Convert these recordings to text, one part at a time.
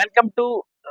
Welcome to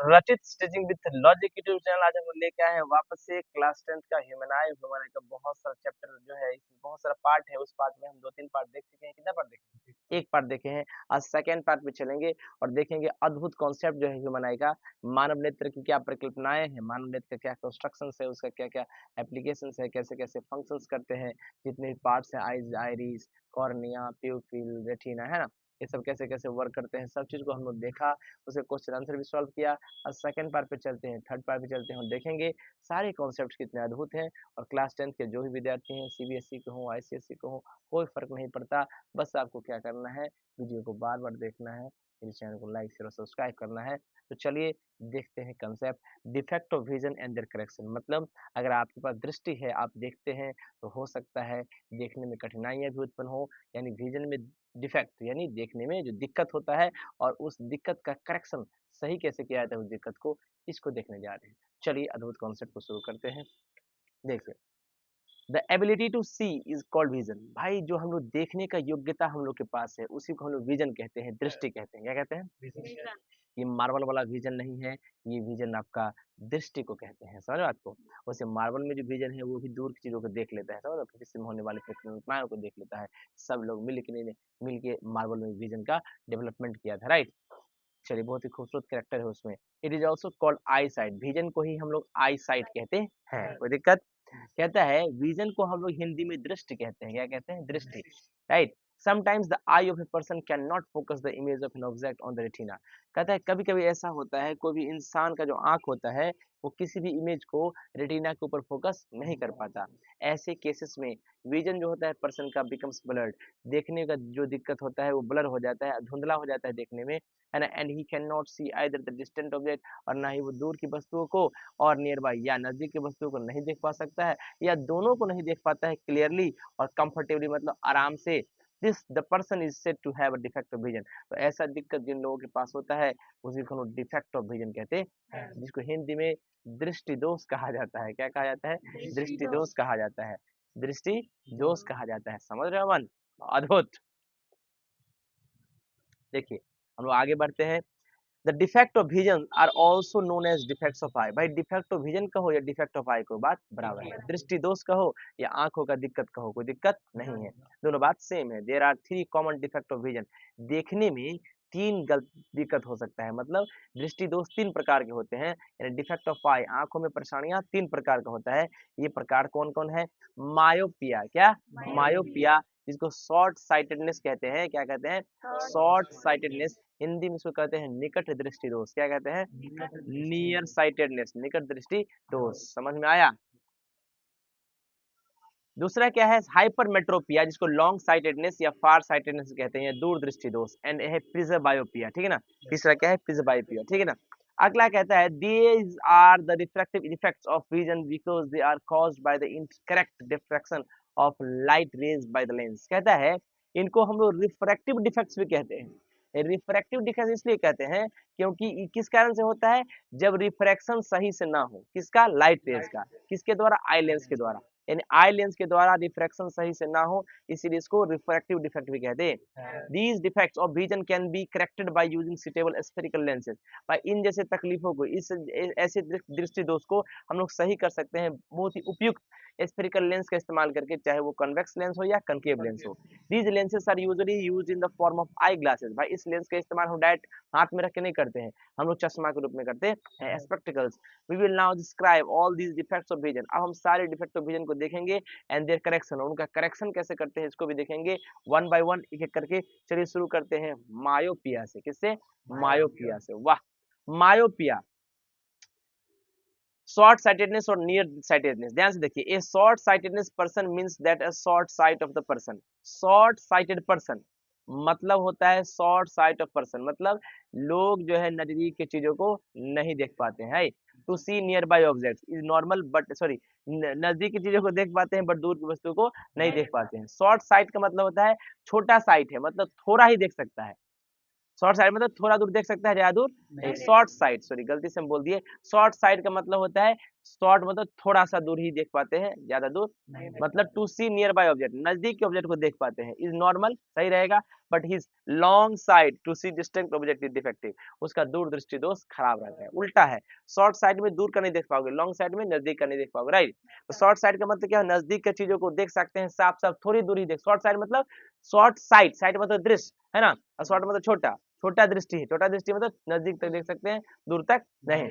रचित stitching with logic YouTube channel. आज हम लोग लेके आए हैं वापस से क्लास 10th का ह्यूमन आई का बहुत सारा चैप्टर जो है, इसमें बहुत सारा पार्ट है। उस पार्ट में हम 2-3 पार्ट देख चुके हैं। कितना पार्ट देखे? एक पार्ट देखे हैं। आज सेकंड पार्ट पे चलेंगे और देखेंगे अद्भुत कॉन्सेप्ट जो है ह्यूमन आई का। मानव नेत्र की क्या परिकल्पनाएं हैं, मानव नेत्र का क्या कंस्ट्रक्शन है, उसका क्या क्या एप्लीकेशन है, कैसे कैसे फंक्शंस करते हैं, जितने भी पार्ट्स हैं, आईज, आइरिस, कॉर्निया, प्यूपिल, रेटिना, है ना, ये सब कैसे कैसे वर्क करते हैं, सब चीज को हम लोग देखा। उसके क्वेश्चन आंसर भी सॉल्व किया। अब सेकंड पार्ट पे चलते हैं, थर्ड पार्ट पे चलते हैं और देखेंगे सारे कॉन्सेप्ट्स कितने अद्भुत हैं। और क्लास 10th के जो भी विद्यार्थी हैं, सीबीएसई के हों, आईसीएसई के हों, कोई फर्क नहीं पड़ता। बस आपको क्या करना है, वीडियो को बार बार देखना है, मेरे चैनल को लाइक शेयर और सब्सक्राइब करना है। तो चलिए देखते हैं concept defect of vision and their correction. मतलब अगर आपके पास दृष्टि है, आप देखते हैं, तो हो सकता है देखने में कठिनाइयां भी उत्पन्न हो, यानी विजन में डिफेक्ट, यानी देखने में जो दिक्कत होता है, और उस दिक्कत का करेक्शन सही कैसे किया जाता है उस दिक्कत को, इसको देखने जा रहे हैं। चलिए अद्भुत कॉन्सेप्ट को शुरू करते हैं। देखिए, the ability to see is called vision. भाई जो हम लोग देखने का योग्यता हम लोग के पास है, उसी को हम लोग विजन कहते हैं, दृष्टि कहते हैं। क्या कहते हैं? विजन। ये मार्बल वाला विजन नहीं है, ये विजन आपका दृष्टि को कहते हैं। समझ बात को? वैसे मार्बल में जो विजन है वो भी दूर की चीजों को देख लेता है, समझ लो, भविष्य में होने वाली परिकल्पनाओं को देख लेता है। सब लोग मिल के मार्बल में विजन का डेवलपमेंट किया था, राइट। चलिए, बहुत ही खूबसूरत कैरेक्टर है उसमें। It is also called I site. Vision को ही हम लोग आई साइट कहते हैं। कोई दिक्कत? कहता है विजन को हम लोग हिंदी में दृष्टि कहते हैं। क्या कहते हैं? दृष्टि, right. Sometimes the I of a person can not focus the image of an object on the retina. कहता है कभी कभी ऐसा होता है, कोई भी इंसान का जो आंख होता है, वो किसी भी इमेज को रेटिना के ऊपर फोकस नहीं कर पाता। ऐसे केसेस में विजन जो होता है पर्सन का बिकम्स ब्लर्ड। देखने का जो दिक्कत होता है वो ब्लर हो जाता है, धुंधला हो जाता है देखने में, and he can not see either the distant object, और ना ही वो दूर की वस्तुओं को और नियर बाई या नजदीक की वस्तुओं को नहीं देख पा सकता है, या दोनों को नहीं देख पाता है क्लियरली और कंफर्टेबली, मतलब आराम से। This the person is said to have a defect of vision. तो ऐसा दिक्कत जिन लोगों के पास होता है, उसी को हम डिफेक्ट ऑफ विजन कहते हैं, जिसको हिंदी में दृष्टि दोष कहा जाता है। क्या कहा जाता है? दृष्टि दोष कहा जाता है। दृष्टि दोष कहा जाता है। समझ रहे हो मन? अद्भुत। देखिए, हम लोग आगे बढ़ते हैं। The defect of vision are also known as defects of eye. भाई डिफेक्ट ऑफ विजन कहो या डिफेक्ट ऑफ आई को, बात बराबर है। दृष्टि दोष कहो या आंखों का दिक्कत कहो, कोई दिक्कत नहीं है, दोनों बात सेम है। There are 3 common defect of vision. देखने में 3 गलत दिक्कत हो सकता है, मतलब दृष्टि दोष 3 प्रकार के होते हैं, यानी डिफेक्ट ऑफ आई, आंखों में परेशानियां 3 प्रकार का होता है। ये प्रकार कौन कौन है? मायोपिया, क्या? मायोपिया, जिसको शॉर्ट साइटेडनेस कहते हैं। क्या कहते हैं? Short sightedness. हिंदी में इसको कहते हैं निकट दृष्टि दोष। क्या कहते हैं? नियर साइटेडनेस, निकट दृष्टि दोष। समझ में आया? दूसरा क्या है? हाइपरमेट्रोपिया, जिसको लॉन्ग साइटेडनेस या फार साइटेडनेस कहते हैं, दूर दृष्टि दोष। एंड है प्रिजबायोपिया, ठीक है ना। तीसरा क्या है? प्रिजबायोपिया, ठीक है ना। अगला कहता है these are the refractive effects of vision because they are caused by the incorrect diffraction of light rays by the lens. कहता है इनको हम लोग रिफ्रैक्टिव डिफेक्ट्स भी कहते हैं। रिफ्रैक्टिव डिफेक्ट इसलिए कहते हैं क्योंकि किस कारण से होता है? जब रिफ्रैक्शन सही से ना हो, किसका? लाइट रेज का। किसके द्वारा? आई लेंस के द्वारा, यानी आई लेंस के द्वारा रिफ्रैक्शन सही से ना हो, इसीलिए इसको रिफ्रैक्टिव डिफेक्ट भी कहते हैं। These defects of vision can be corrected by using suitable spherical lenses. भाई इन जैसे तकलीफों को, इस ऐसे दृष्टि दोष को हम लोग सही कर सकते हैं बहुत ही उपयुक्त स्फेरिकल लेंस का इस्तेमाल करके, चाहे वो कन्वेक्स लेंस हो या कनकेव लेंस हो। These lenses are usually used in the form of eye glasses. भाई इस लेंस का इस्तेमाल हम डायरेक्ट हाथ में रख के नहीं करते हैं, हम लोग चश्मा के रूप में करते हैं, spectacles. We will now describe all these defects of vision. अब हम सारे डिफेक्ट ऑफ विजन को देखेंगे एंड देयर करेक्शन, उनका करेक्शन कैसे करते हैं इसको भी देखेंगे वन बाय वन, एक एक करके। चलिए शुरू करते हैं मायोपिया से। किससे? मायोपिया से। वाह, मायोपिया, शॉर्ट साइटेडनेस और नियर साइटेडनेस। ध्यान से देखिए, ए short sightedness person means that a short site of the person. Short sighted person मतलब होता है शॉर्ट साइट ऑफ पर्सन, मतलब लोग जो है नजदीक की चीजों को नहीं देख पाते हैं। To see nearby object is normal but sorry, नजदीक की चीजों को देख पाते हैं बट दूर की वस्तु को नहीं देख पाते हैं। शॉर्ट साइट का मतलब होता है छोटा साइट है, मतलब थोड़ा ही देख सकता है। शॉर्ट साइड मतलब थोड़ा दूर देख सकता है, ज्यादा दूर नहीं। शॉर्ट साइड, सॉरी गलती से हम बोल दिए। शॉर्ट साइड का मतलब होता है शॉर्ट मतलब थोड़ा सा दूर ही देख पाते हैं, ज्यादा दूर मतलब to see nearby object, नजदीक के ऑब्जेक्ट को देख पाते हैं। इज नॉर्मल सही रहेगा, but his long sight to see distant object is defective, उसका दूर दृष्टि दोष खराब रहता है। उल्टा है, शॉर्ट साइड में दूर का नहीं देख पाओगे, लॉन्ग साइड में नजदीक का नहीं देख पाओगे, राइट। तो शॉर्ट साइड का मतलब क्या है, नजदीक के चीजों को देख सकते हैं साफ साफ, थोड़ी दूरी देख। शॉर्ट साइड मतलब शॉर्ट साइड, साइड मतलब दृश्य है ना, और शॉर्ट मतलब छोटा, छोटा दृष्टि है, छोटा दृष्टि मतलब नजदीक तक देख सकते हैं, दूर तक नहीं।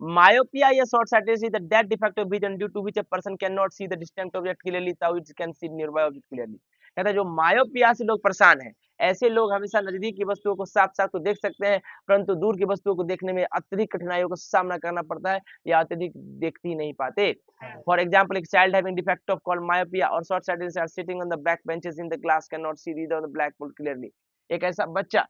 Myopia या short sighted is that defect of vision due to which a person cannot see the distant object clearly, though it can see nearby object clearly। कहता है जो मायोपिया से लोग परेशान हैं, ऐसे लोग हमेशा नजदीक की वस्तुओं को साफ साफ तो देख सकते हैं, परंतु दूर की वस्तुओं को देखने में अत्यधिक कठिनाइयों का सामना करना पड़ता है या अत्यधिक देखती नहीं पाते। फॉर एग्जाम्पल, एक child having defect of called myopia और short sightedness are sitting on the back benches in the class can not see read on the black board clearly. एक ऐसा बच्चा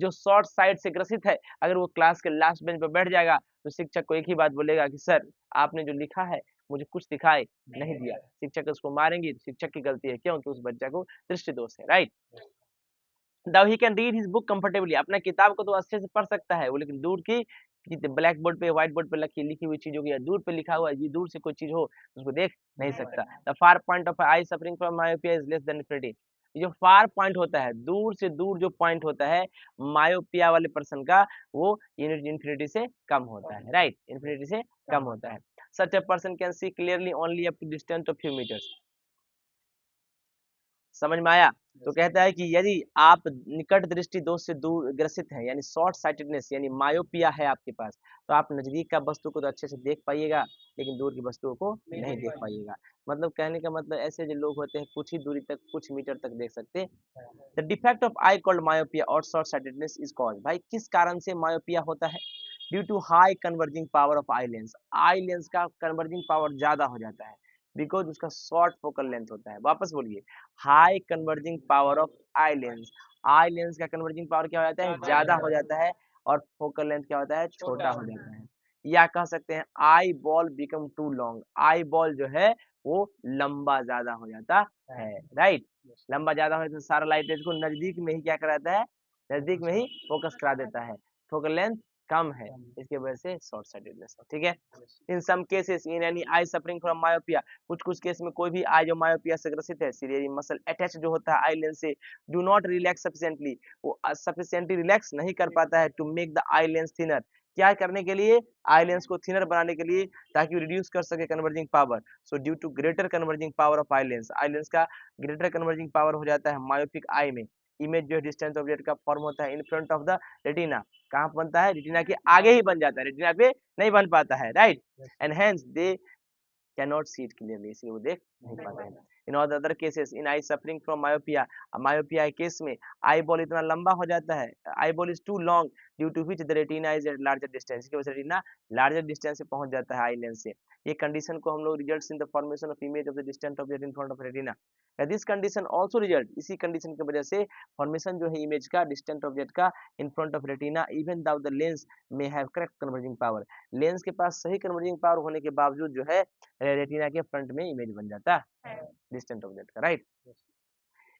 जो शॉर्ट साइट से ग्रसित है, अगर वो क्लास के लास्ट बेंच पर बैठ जाएगा तो शिक्षक को एक ही बात बोलेगा कि सर आपने जो लिखा है मुझे कुछ दिखाई नहीं दिया। शिक्षक उसको मारेंगे, शिक्षक की गलती है, क्योंकि उस बच्चा को दृष्टि दोष है, right. Now he can read his book comfortably, अपना किताब को तो अच्छे से पढ़ सकता है वो, लेकिन दूर की ब्लैक बोर्ड पे, व्हाइट बोर्ड पे लिखी हुई चीजों की, या दूर पे लिखा हुआ ये दूर से कोई चीज हो उसको देख नहीं सकता। The far point of I suffering from myopia is less than infinity. जो फार पॉइंट होता है, दूर से दूर जो पॉइंट होता है मायोपिया वाले पर्सन का, वो इन्फिनिटी से कम होता है, राइट, इन्फिनिटी से कम होता है। Such a person can see clearly only up to distance of few metres. समझ में आया? तो कहता है कि यदि आप निकट दृष्टि दोष से दूर ग्रसित हैं, यानी शॉर्ट साइटेडनेस यानी मायोपिया है आपके पास, तो आप नजदीक का वस्तु को तो अच्छे से देख पाइएगा, लेकिन दूर की वस्तुओं को नहीं देख पाइएगा। मतलब कहने का मतलब ऐसे जो लोग होते हैं कुछ ही दूरी तक, कुछ मीटर तक देख सकते हैं। The defect of eye called myopia और शॉर्ट साइटेडनेस इज कॉज, भाई किस कारण से मायोपिया होता है? Due to high converging power of eye lens का कन्वर्जिंग पावर ज्यादा हो जाता है, बिकॉज उसका शॉर्ट फोकल लेंथ होता है। वापस बोलिए, high converging power of eye lens का कन्वर्जिंग पावर क्या हो जाता है, ज्यादा हो जाता है, और फोकल लेंथ क्या होता है, छोटा हो जाता है। या कह सकते हैं eye ball become too long, eye ball जो है वो लंबा ज्यादा हो जाता है, राइट। लंबा ज्यादा हो तो सारा लाइट रेज को नजदीक में ही क्या कराता है, नजदीक में ही फोकस करा देता है, फोकल लेंथ कम है, इसकी वजह से शॉर्ट साइटेडनेस, ठीक है। In some cases in any eye suffering from myopia, कुछ कुछ केस में कोई भी आई जो मायोपिया से ग्रसित है, सीरियरी मसल अटैच जो होता है आई लेंस से, डू नॉट रिलैक्स सफिशिएंटली, वो सफिशिएंटली रिलैक्स नहीं कर पाता है, to make the eye lens thinner, क्या करने के लिए, आई लेंस को थिनर बनाने के लिए, ताकि रिड्यूस कर सके converging power. So due to greater converging power of eye lens का ग्रेटर कन्वर्जिंग पावर हो जाता है मायोपिक आई में, इमेज जो है डिस्टेंस ऑब्जेक्ट का फॉर्म होता है इन फ्रंट ऑफ द रेटिना, कहाँ बनता है, रेटिना के आगे ही बन जाता है, रेटिना पे नहीं बन पाता है, right. And hence they cannot see it clearly, इसलिए वो देख नहीं पाते हैं। In all other cases in eye suffering from myopia, myopia के केस में आई बॉल इतना लंबा हो जाता है, eye ball is too long due to which the retina is at larger distance, की वजह से रेटिना लार्जर डिस्टेंस से पहुंच जाता है आई लेंस से। ये कंडीशन को हम लोग results in the formation of image of the distant object in front of retina, this condition also result, इसी कंडीशन की वजह से फॉर्मेशन जो है इमेज का डिस्टेंट ऑब्जेक्ट का in front of retina, even though the lens may have correct converging power, lens के पास सही कन्वर्जिंग पावर होने के बावजूद जो है रेटिना के फ्रंट में इमेज बन जाता है डिस्टेंट ऑब्जेक्ट का, राइट।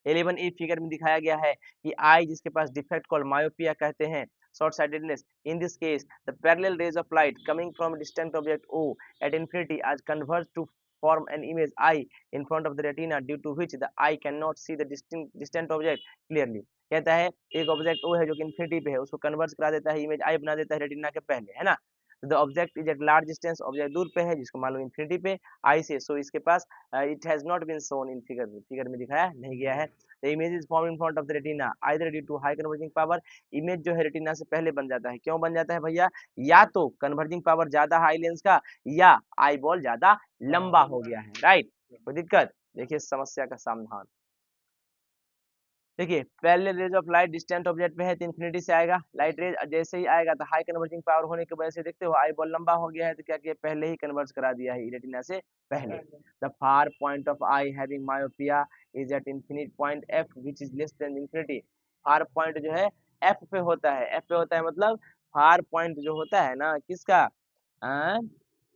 11 फिगर में दिखाया गया है कि आई जिसके पास डिफेक्ट कॉल मायोपिया कहते हैं, short sightedness, in this case the parallel rays of light coming from distant object O at infinity आज converge to form an image I in front of the retina due to which the eye cannot see the distant object clearly। कहता है एक object O है जो कि infinity पे है, उसको कन्वर्ज करा देता है, इमेज I बना देता है रेटिना के पहले, है ना। The object is at large distance, object दूर पे है जिसको मान लो इंफिनिटी पे आई से, सो इसके पास it has not been shown in figure, figure में दिखाया नहीं गया है। The image is form in front of the retina either due to high converging power, image जो है रेटिना से पहले बन जाता है, क्यों बन जाता है भैया, या तो कन्वर्जिंग पावर ज्यादा हाई लेंस का, या आई बॉल ज्यादा लंबा हो गया है, राइट। कोई दिक्कत, देखिए समस्या का समाधान, देखिए पहले rays of light distant object पे है तो इंफिनिटी से आएगा, लाइट रेज जैसे ही आएगा तो हाई कन्वर्जिंग पावर होने की वजह से देखते हो आई बॉल लंबा हो गया है, तो क्या किया, पहले ही कन्वर्ज करा दिया है रेटिना से पहले। The far point of eye having myopia is at infinite point F which is less than infinity, far point जो है एफ पे होता है, एफ पे होता है मतलब फार पॉइंट जो होता है ना किसका,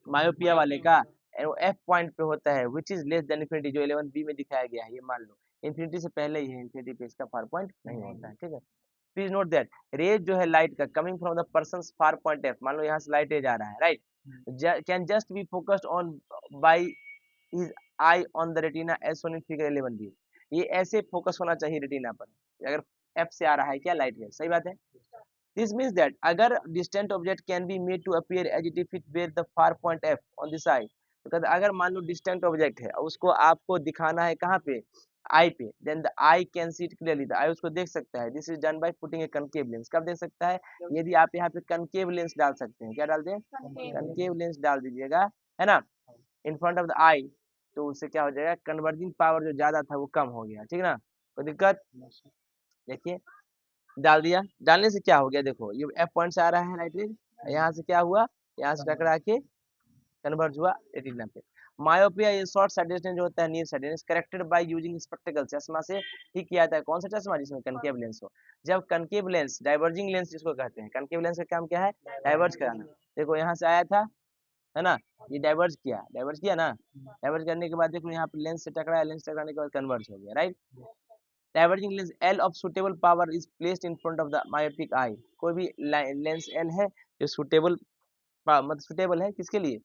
मायोपिया वाले का, एफ पॉइंट पे होता है which is less than infinity, जो 11 बी में दिखाया गया है, ये मान लो इन्फिनिटी से पहले ही है, इन्फिनिटी पे इसका फार पॉइंट नहीं होता है, ठीक है। प्लीज नोट दैट रेज जो है लाइट का coming from the persons far point F, मान लो यहाँ से लाइट रेज आ रहा है, right, can just be focused on by his eye on the retina as shown in figure 11b। ये ऐसे फोकस होना चाहिए रेटिना पर अगर एफ से आ रहा है क्या लाइट रे, सही बात है। दिस मीन्स दैट अगर distant object can be made to appear as it if it were the far point F on this eye, तो कहते अगर मान लो डिस्टेंट ऑब्जेक्ट है और उसको आपको दिखाना है कहाँ पे, आई पे, then the eye can see it clearly, the eye उसको देख सकता है। This is done by putting a concave lens. कब देख सकता है, यदि आप यहाँ पे कनकेव लेंस डाल सकते हैं। क्या डालते हैं, कनकेव लेंस डाल दीजिएगा, है ना, इन फ्रंट ऑफ द आई, तो उससे क्या हो जाएगा, कन्वर्जिंग पावर जो ज्यादा था वो कम हो गया, ठीक ना, कोई दिक्कत। देखिए डाल दिया, डालने से क्या हो गया, देखो ये एफ पॉइंट से आ रहा है राइट रेज, यहाँ से क्या हुआ, यहाँ से टकरा के कन्वर्ज हुआ रेटिना पे। मायोपिया ये शॉर्ट साइटेडनेस जो होता है, near sightedness, corrected by using spectacled, चश्मा से ठीक किया जाता है। कौन सा चश्मा, जिसमें कनकेव लेंस हो। जब कनकेव लेंस, डाइवर्जिंग लेंस जिसको कहते हैं, कनकेव लेंस का काम क्या है, डाइवर्ज कराना। देखो यहाँ से आया था, है ना, ये डाइवर्ज किया, डाइवर्ज किया ना, डाइवर्ज करने के बाद देखो यहाँ पे लेंस से टकराया, लेंस टकराने के बाद कन्वर्ज हो गया, right. Diverging lens L of suitable power is placed in front of the myopic eye। कोई भी लेंस L है जो सुटेबल, मतलब सुटेबल है किसके लिए,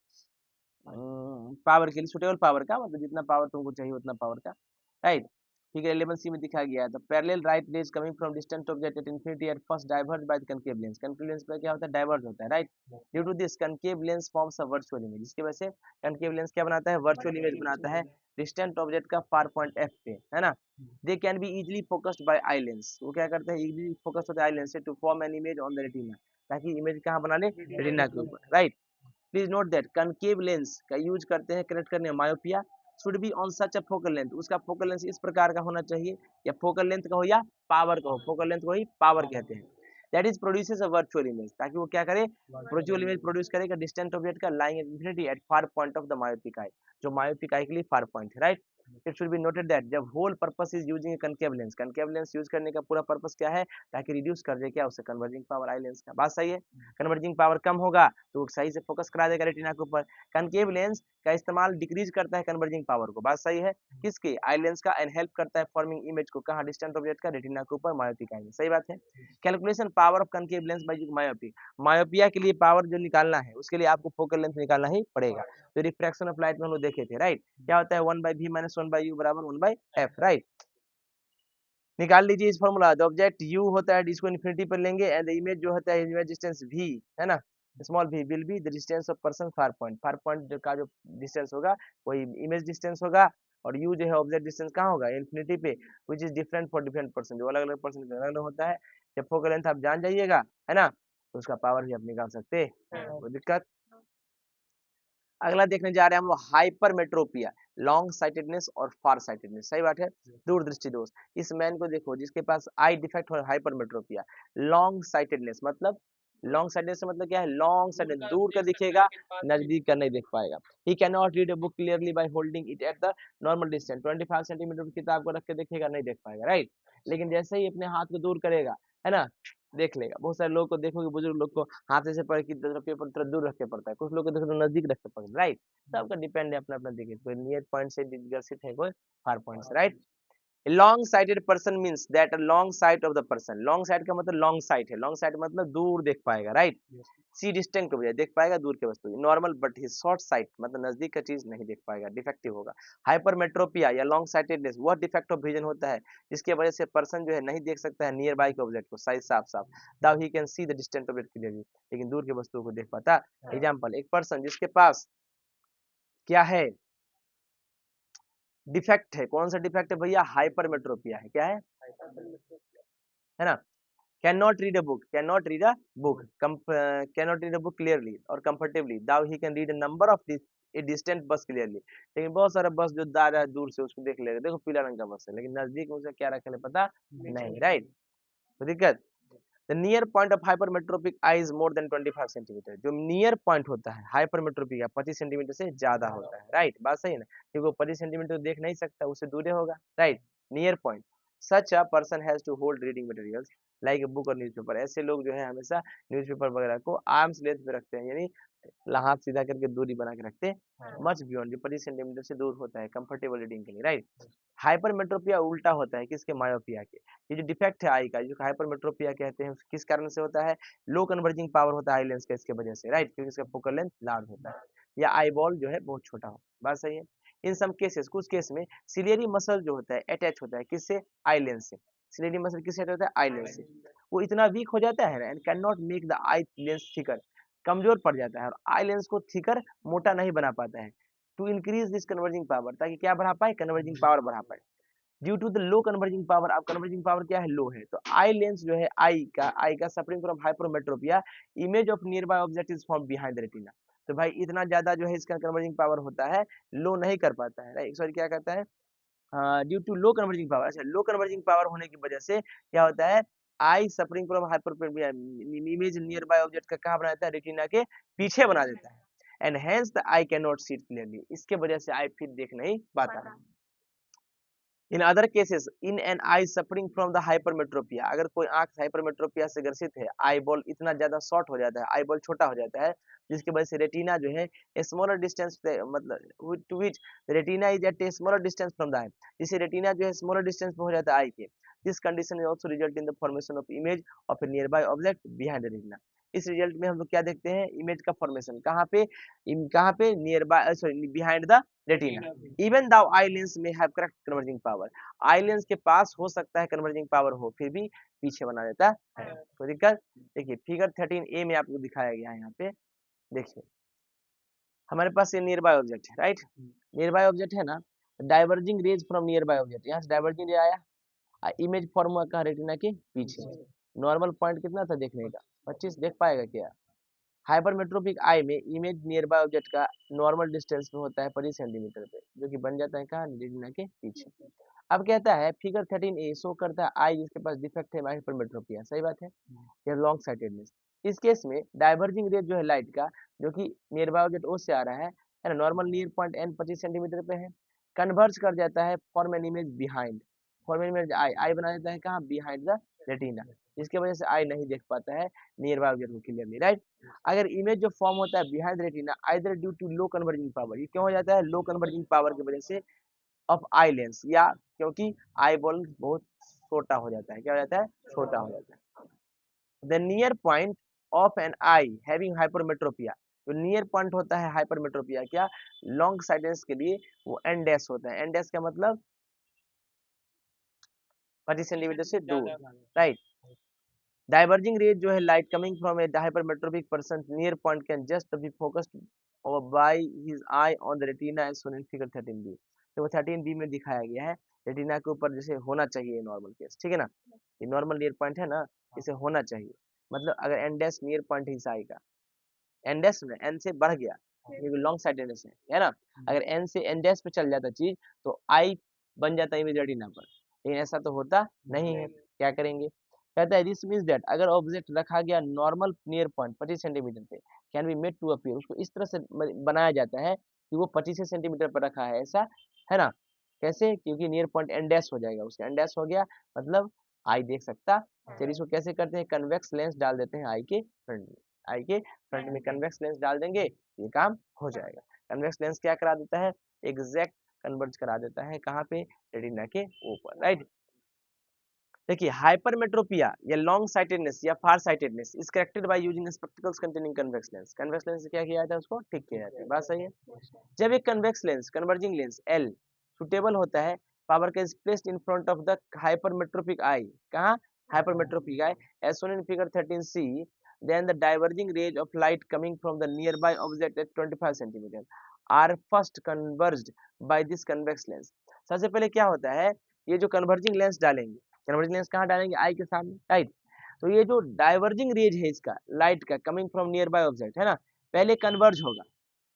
पावर के लिए, सुटेबल पावर का मतलब जितना पावर तुमको चाहिए उतना पावर का, राइट। ठीक है, 11C में दिखाया गया है। तो parallel right rays coming from distant object at infinity at first diverge by the concave lens. Concave lens पर क्या होता है, डाइवर्ज होता है, right. Due to this concave lens forms a virtual image. इसकी वजह से कनकेव लेंस क्या बनाता है, वर्चुअल इमेज बनाता है डिस्टेंट ऑब्जेक्ट का फार पॉइंट एफ पे, है ना। They can be easily focused by eye lens. वो क्या करते हैं, इजीली फोकस होता है आई लेंस से to form an image on the retina, ताकि इमेज कहाँ बना ले, रेटिना के ऊपर, right. Please note that concave lens का यूज करते हैं करेक्ट करने myopia, should be on such a focal length. उसका फोकल लेंथ इस प्रकार का होना चाहिए, या फोकल लेंथ का हो या पावर का हो, फोकल लेंथ को ही पावर कहते हैं। That is produces a virtual image, ताकि वो क्या करे, वर्चुअल इमेज प्रोड्यूस करेगा डिस्टेंट ऑब्जेक्ट का lying at infinity at far point of the myopic eye, जो मायोपिक आई के लिए फार पॉइंट है, right. It should be noted that जब whole purpose is using concave lens, concave lens use करने का पूरा purpose क्या है, ताकि रिड्यूस कर दे क्या उससे कन्वर्जिंग पावर आई लेंस का। बात सही है, कन्वर्जिंग पावर कम होगा तो सही से फोकस करा देगा रेटिना के ऊपर। कनकेव लेंस का इस्तेमाल डिक्रीज करता है कन्वर्जिंग पावर को, बात सही है, किसके, आई लेंस का, एंड हेल्प करता है फॉर्मिंग इमेज को कहाँ, डिस्टेंट ऑब्जेक्ट का, रेटिना के ऊपर मायोपिक आई में, सही बात है। Calculation power of concave lens by myopic, myopia के लिए पावर जो निकालना है उसके लिए आपको फोकल लेंथ निकालना ही पड़ेगा। तो रिफ्रैक्शन ऑफ लाइट में हम लोग देखे थे, राइट। क्या होता है, 1/v माइनस 1/u बराबर 1/f, राइट। निकाल लीजिए इस फॉर्मूला, द ऑब्जेक्ट u होता है, इसको इन्फिनिटी पर लेंगे, एंड द इमेज जो होता है, इमेज डिस्टेंस v, है ना, small v will be the distance of person far point. Far point का जो डिस्टेंस होगा वही इमेज डिस्टेंस होगा, और u जो है ऑब्जेक्ट डिस्टेंस कहाँ होगा, इन्फिनिटी पे, which is different for different person, जो अलग अलग पर्सन अलग अलग होता है। जब फोकल लेंथ आप जान जाइएगा, है ना, तो उसका पावर भी आप निकाल सकते हैं, कोई दिक्कत। अगला देखने जा रहे हैं हम लोग हाइपरमेट्रोपिया, लॉन्ग साइटेडनेस और फार साइटेडनेस, सही बात है, दूरदृष्टि दोष। इस मैन को देखो जिसके पास आई डिफेक्ट हो, हाइपरमेट्रोपिया। लॉन्ग साइटेडनेस मतलब, लॉन्ग साइटेडनेस मतलब क्या है, लॉन्ग साइटेड, दूर का दिखेगा, नजदीक का नहीं देख पाएगा। ही can not read a book clearly by holding it at the normal distance. 25 centimetre की किताब को रख के देखेगा, नहीं देख पाएगा, राइट। लेकिन जैसे ही अपने हाथ को दूर करेगा, है ना, देख लेगा। बहुत सारे लोग को देखोगे, बुजुर्ग लोग को हाथ ऐसे पकड़ के पेपर थोड़ा दूर रख के पढ़ता है, कुछ लोग को देखो तो नजदीक रख के पढ़, राइट। सबका डिपेंड है, अपना अपना देखिए, कोई नियर पॉइंट से ग्रसित है, कोई फार पॉइंट से, right. Long sighted person means that a long sight of the person, long sight का मतलब लॉन्ग साइट है, लॉन्ग साइट मतलब दूर देख पाएगा, राइट। सी डिस्टेंट को देख पाएगा दूर के वस्तु, normal but he short site मतलब नजदीक का चीज नहीं देख पाएगा, डिफेक्टिव होगा। हाइपरमेट्रोपिया या लॉन्ग साइटेडनेस वह डिफेक्ट ऑफ विजन होता है जिसकी वजह से पर्सन जो है नहीं देख सकता है नियर बाई के ऑब्जेक्ट को साइज साफ साफ, though he can see the distant object clearly, लेकिन दूर के वस्तुओं को देख पाता। एग्जांपल, एक पर्सन जिसके पास क्या है, डिफेक्ट है, कौन सा डिफेक्ट है भैया, हाइपरमेट्रोपिया है, क्या है ना, can not read a book, can not read a book, can not read a book clearly और comfortably, though he can read a number of a distant bus clearly. लेकिन बहुत सारा बस जो जा रहा है दूर से उसको देख लेगा, देखो पीला रंग का बस है, लेकिन नजदीक में उसे क्या रखा है पता नहीं, राइट। तो दिक्कत, the near point of hypermetropic I is more than 25 centimetre, जो नियर पॉइंट होता है हाइपरमेट्रोपिक का 25 सेंटीमीटर से ज्यादा होता है, राइट, बात सही है ना, क्योंकि वो 25 सेंटीमीटर देख नहीं सकता, उससे दूर होगा, right. Near point, such a person has to hold reading materials, like a book और न्यूज़पेपर। ऐसे लोग जो है हमेशा न्यूज़पेपर वगैरह को आर्म्स लेंथ पे रखते हैं, यानी हाथ सीधा करके दूरी बना के रखते हैं, मच बियॉन्ड जो 25 सेंटीमीटर से दूर होता है कंफर्टेबल रीडिंग के लिए, राइट। हाइपरमेट्रोपिया उल्टा होता है किसके, मायोपिया के। ये जो डिफेक्ट है आई का, जो हाइपरमेट्रोपिया कहते हैं, किस कारण से होता है, लो कन्वर्जिंग पावर होता है आई लेंस का इसके वजह से, राइट, क्योंकि इसका फोकल लेंथ लार्ज होता है, या आई बॉल जो है बहुत छोटा हो, बात सही है। इन सम केसेस, कुछ केस में सिलियरी मसल जो होता है अटैच होता है किससे, आई लेंस से। सिलियरी मसल किससे अटैच होता है, आई लेंस से। वो इतना वीक हो जाता है and can not make the eye lens thicker, कमजोर पड़ जाता है और आई लेंस को थिकर, मोटा नहीं बना पाता है। To increase this converging power, ताकि क्या बढ़ा पाए, कन्वर्जिंग पावर बढ़ा पाए। Due to the low converging power, अब कन्वर्जिंग पावर क्या है, लो है, तो आई लेंस जो है आई का suffering from hypermetropia, image of near by object is form behind the retina. तो भाई इतना ज्यादा जो है इसका कन्वर्जिंग पावर होता है, लो नहीं कर पाता है, राइट, सॉरी क्या कहता है, due to low converging power. अच्छा, लो कन्वर्जिंग पावर होने की वजह से क्या होता है, eye suffering from hypermetropia, image nearby object का कहाँ बना देता है, रेटिना के पीछे बना देता है, and hence the eye can not see it clearly, इसके वजह से आई फिर देख नहीं पाता है। In other cases in an I suffering from the hypermetropia, अगर कोई आंख हाइपरमेट्रोपिया से ग्रसित है, आई बॉल इतना ज्यादा शॉर्ट हो जाता है, आई बॉल छोटा हो जाता है, जिसकी वजह से रेटिना जो है स्मॉलर डिस्टेंस, मतलब to which retina is at a smaller distance from the eye, जिससे रेटिना जो है स्मॉलर डिस्टेंस पे हो जाता है आई के। This condition is also result in the formation of image of A near by object behind the retina. इस result में हम लोग क्या देखते हैं, इमेज का फॉर्मेशन कहाँ पे, nearby, sorry, behind the retina. Even though eye lens में have correct converging power, eye lens के पास हो सकता है कन्वर्जिंग पावर हो, फिर भी पीछे बना देता है, कोई दिक्कत। देखिए फिगर 13A में आपको दिखाया गया है, यहाँ पे देखिए हमारे पास ये नियर बाय ऑब्जेक्ट है, राइट, नियर बाय ऑब्जेक्ट है ना, diverging raise from near by object, यहाँ से डाइवर्जिंग रे आया, इमेज फॉर्म हुआ कहाँ, रेटिना के पीछे। नॉर्मल पॉइंट कितना था देखने का, 25, देख पाएगा क्या। हाइपरमेट्रोपिक आई में इमेज नियर बाय ऑब्जेक्ट का नॉर्मल डिस्टेंस में होता है 25 सेंटीमीटर पे, जो कि बन जाता है कहाँ, रेटिना के पीछे। अब कहता है फिगर 13A शो करता है आई जिसके पास डिफेक्ट है हाइपरमेट्रोपिया, सही बात है, या लॉन्ग साइटेडनेस। इस केस में डाइवर्जिंग रेज जो है लाइट का, जो कि नियर बाय ऑब्जेक्ट ओ से आ रहा है ना, normal near point N 25 centimetre पे है, कन्वर्ज कर जाता है form an image behind, form an image eye बना देता है कहाँ, बिहाइंड द रेटिना, इसके वजह से आई नहीं देख पाता है नियर बाय ऑब्जेक्ट को क्लियरली, राइट। अगर इमेज जो फॉर्म होता है behind retina, either due to low converging power, ये क्यों हो जाता है, लो कन्वर्जिंग पावर की वजह से ऑफ आई लेंस, या क्योंकि आई बॉल बहुत छोटा हो जाता है, क्या हो जाता है, छोटा हो जाता है। The near point of an eye having hypermetropia, जो नियर पॉइंट होता है हाइपरमेट्रोपिया क्या, लॉन्ग साइडेंस के लिए वो एन डैश होता है, एन डैश का मतलब 25 सेंटीमीटर से दूर, राइट। डाइवर्जिंग रेज जो है light coming from a hypermetropic person near point can just be focused by his eye on the retina as shown in figure 13B। तो वो 13B में दिखाया गया है, रेटिना के ऊपर जैसे होना चाहिए नॉर्मल केस, ठीक है ना, ये नॉर्मल नियर पॉइंट है ना, इसे होना चाहिए, मतलब अगर एन डैश नियर पॉइंट है इस आई का, एन डैश में एन से बढ़ गया, ये लॉन्ग साइडेडनेस है ना, अगर एन से एन डैश पे चल जाता चीज तो आई बन जाता इमेज रेटिना पर, लेकिन ऐसा तो होता नहीं है, क्या करेंगे, कहता है दिस मींस दैट अगर ऑब्जेक्ट रखा गया नॉर्मल नियर पॉइंट 25 सेंटीमीटर पे, can be made to appear, उसको इस तरह से बनाया जाता है कि वो 25 सेंटीमीटर पर रखा है, ऐसा है ना, कैसे, क्योंकि नियर पॉइंट एन डैश हो जाएगा, उसका एन डैश हो गया मतलब आई देख सकता। चलिए इसको कैसे करते हैं, कन्वेक्स लेंस डाल देते हैं आई के फ्रंट में, आई के फ्रंट में कन्वेक्स लेंस डाल देंगे, ये काम हो जाएगा। कन्वेक्स लेंस क्या करा देता है, एग्जैक्ट कन्वर्ज करा देता है कहाँ पे, रेटिना के ऊपर, राइट। देखिए हाइपरमेट्रोपिया या लॉन्ग साइटेडनेस या फार sightedness is corrected by using spectacles containing convex lens, convex lens से क्या किया जाता है, उसको ठीक किया जाता है, बात सही है। जब एक convex lens converging lens L suitable होता है, पावर का is placed in front of the hypermetropic eye, कहाँ, hypermetropic eye, as shown in figure 13C, then the diverging rays of light coming from the nearby object at 25 cm are first converged by this convex lens। सबसे पहले क्या होता है, ये जो converging lens डालेंगे, converging lens कहाँ डालेंगे, आई के सामने, राइट, तो ये जो डाइवर्जिंग रेज है इसका लाइट का coming from near by object है ना, पहले कन्वर्ज होगा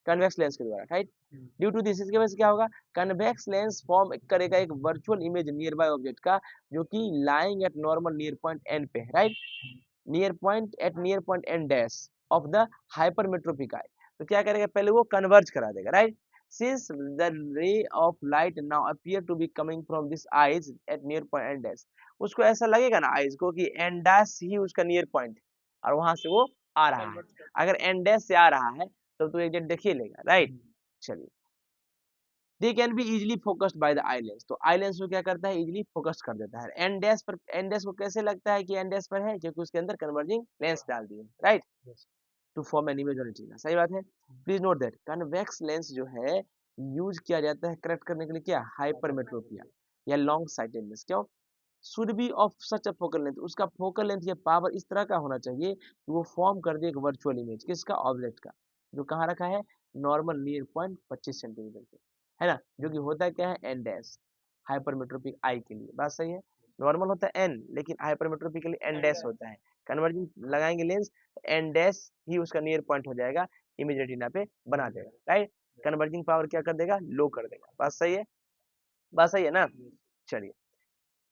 कन्वेक्स लेंस के द्वारा, राइट। ड्यू टू दिस इसके वजह से क्या होगा, कन्वेक्स लेंस फॉर्म करेगा एक virtual image nearby object का, जो कि lying at normal near point N पे है, right, near point N dash of the hypermetropic eye. तो क्या करेगा, पहले वो कन्वर्ज करा देगा, right, since the ray of light now appear to be coming from this eyes at near point and dash, उसको ऐसा लगेगा ना eyes को कि एंड डैश ही उसका नियर पॉइंट और वहां से वो आ रहा है। अगर एंड डैश से आ रहा है तो एग्जैक्ट देख ही लेगा, राइट। चलिए, दे can be easily focused by the eye lens, तो आई लेंस को क्या करता है, इजिली फोकस कर देता है। एंड डैश पर, एंड डैश को कैसे लगता है कि एंड डैश पर है, क्योंकि उसके अंदर कन्वर्जिंग लेंस डाल दिए, right, to form an image on retina. सही बात है। Please note that convex lens जो है यूज किया जाता है करेक्ट करने के लिए क्या, हाइपरमेट्रोपिया या लॉन्ग साइटेडनेस। क्यों, should be of such a focal length, उसका फोकल लेंथ या पावर इस तरह का होना चाहिए कि वो फॉर्म कर दे एक वर्चुअल इमेज किसका, ऑब्जेक्ट का, जो कहाँ रखा है, नॉर्मल नियर पॉइंट 25 सेंटीमीटर पे, है ना, जो कि होता है क्या है, एन डैश, हाइपरमेट्रोपिक आई के लिए। बात सही है। नॉर्मल होता है एन, लेकिन हाइपरमेट्रोपिक के लिए एन डैश होता है। कन्वर्जिंग लगाएंगे लेंस, एन डैश ही उसका नियर पॉइंट हो जाएगा, इमेज रेटिना पे बना देगा, राइट। कन्वर्जिंग पावर क्या कर देगा, लो कर देगा। बात सही है, बात सही है ना। चलिए,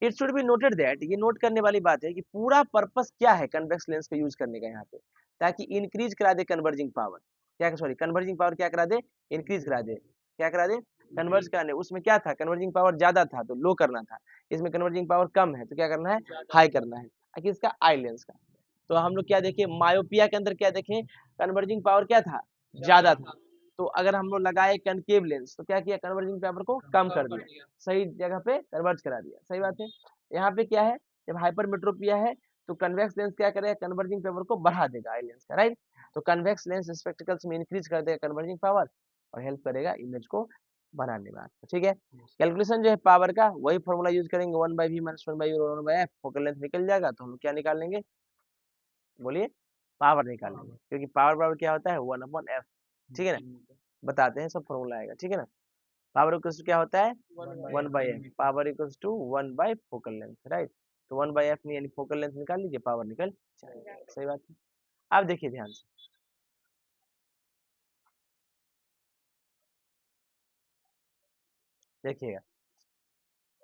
it should be noted that, ये नोट करने वाली बात है कि पूरा पर्पस क्या है कन्वेक्स लेंस का यूज करने का यहाँ पे, ताकि इंक्रीज करा दे कन्वर्जिंग पावर, क्या, सॉरी, कन्वर्जिंग पावर क्या करा दे, इंक्रीज करा दे, क्या करा दे, कन्वर्ज कराने। उसमें क्या था, कन्वर्जिंग पावर ज्यादा था तो लो करना था, इसमें कन्वर्जिंग पावर कम है तो क्या करना है, हाई करना है, किसका, आई लेंस का। तो हम लोग क्या देखे, मायोपिया के अंदर क्या देखे, कन्वर्जिंग पावर क्या था, ज्यादा था, तो अगर हम लोग लगाए कनकेव लेंस तो क्या किया, कन्वर्जिंग पावर को कम कर दिया, सही जगह पे कन्वर्ज करा दिया। सही बात है। यहाँ पे क्या है, जब हाइपरमेट्रोपिया है तो कन्वेक्स लेंस क्या करेगा, कन्वर्जिंग पावर को बढ़ा देगा आई लेंस का, राइट। तो कन्वेक्स लेंस स्पेक्टिकल्स में इंक्रीज कर देगा कन्वर्जिंग पावर और हेल्प करेगा इमेज को बनाने में। ठीक है, कैलकुलेशन जो है पावर का वही फॉर्मूला यूज करेंगे, 1/v minus 1/u 1/f, focal length निकल जाएगा तो हम लोग क्या निकाल लेंगे, बोलिए, पावर निकाल लेंगे, क्योंकि पावर पावर क्या होता है, 1/f। ठीक है ना, बताते हैं, सब फॉर्मूला आएगा। ठीक है ना, पावर इक्वल्स टू क्या होता है, 1/f, पावर इक्वल्स टू 1 बाय फोकल लेंथ, राइट। तो 1/f में यानी फोकल लेंथ निकाल लीजिए, पावर निकल जाएगा। सही बात है। अब देखिए ध्यान से, देखिएगा,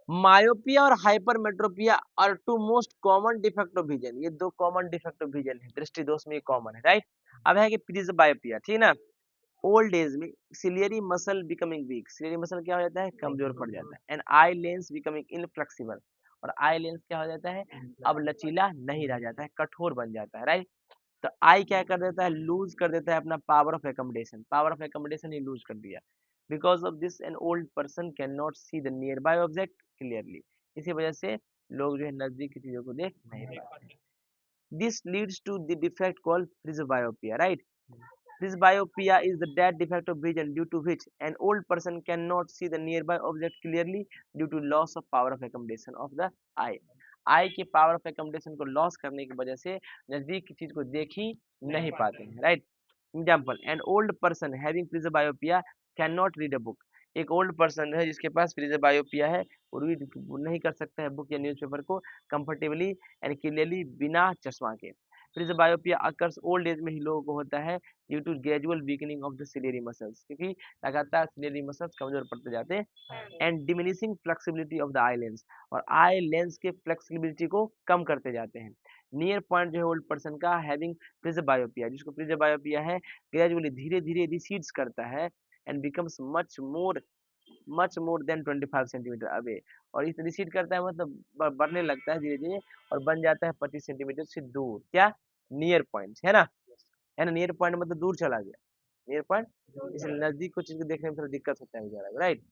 मायोपिया और hypermetropia are two most common defect of vision, ये दो कॉमन डिफेक्ट ऑफ विजन है, दृष्टि दोष में ये कॉमन है, राइट। अब है कि प्रिज्बायोपिया, ठीक है ना, ओल्ड एज में ciliary muscle becoming week, ciliary muscle क्या हो जाता है, कमजोर पड़ जाता है, and eye lens becoming inflexible, और आई लेंस क्या हो जाता है, अब लचीला नहीं रह जाता है, कठोर बन जाता है, राइट। तो आई क्या कर देता है, लूज कर देता है अपना power of accommodation, power of accommodation ही लूज कर दिया। Because of this an old person can not see the nearby object clearly, इसी वजह से लोग जो है नजदीक की चीजों को देख नहीं पाते। This leads to the defect called presbyopia, right. Presbyopia is the that defect of vision due to which an old person cannot see the nearby object clearly due to loss of power of accommodation of the eye. आई के power of accommodation को loss करने की वजह से नजदीक की चीज को देख ही नहीं पाते हैं, right. Example, an old person having presbyopia can not read a book, एक ओल्ड पर्सन है जिसके पास प्रिजबायोपिया है, वो रीड नहीं कर सकता है बुक या न्यूज़पेपर को कंफर्टेबली एंड क्लियरली बिना चश्मा के। प्रिजबायोपिया अकर्स ओल्ड एज में ही लोगों को होता है due to gradual weakening of the ciliary muscles, क्योंकि लगातार सिलियरी मसल्स कमजोर पड़ते जाते हैं, and diminishing flexibility of the eye lens, और आई लेंस के फ्लेक्सिबिलिटी को कम करते जाते हैं। नियर पॉइंट जो है ओल्ड पर्सन का हैविंग प्रिजबायोपिया, जिसको प्रिजबायोपिया है, ग्रेजुअली धीरे धीरे रिसीड्स करता है and becomes much more than 25 centimetre away, और इस रिसीड करता है मतलब बढ़ने लगता है धीरे धीरे और बन जाता है 25 सेंटीमीटर से दूर, क्या, नियर पॉइंट, है ना, नियर पॉइंट मतलब दूर चला गया, नियर पॉइंट, इसलिए नजदीक को चीज को देखने में थोड़ा दिक्कत होता है बेचारा, राइट।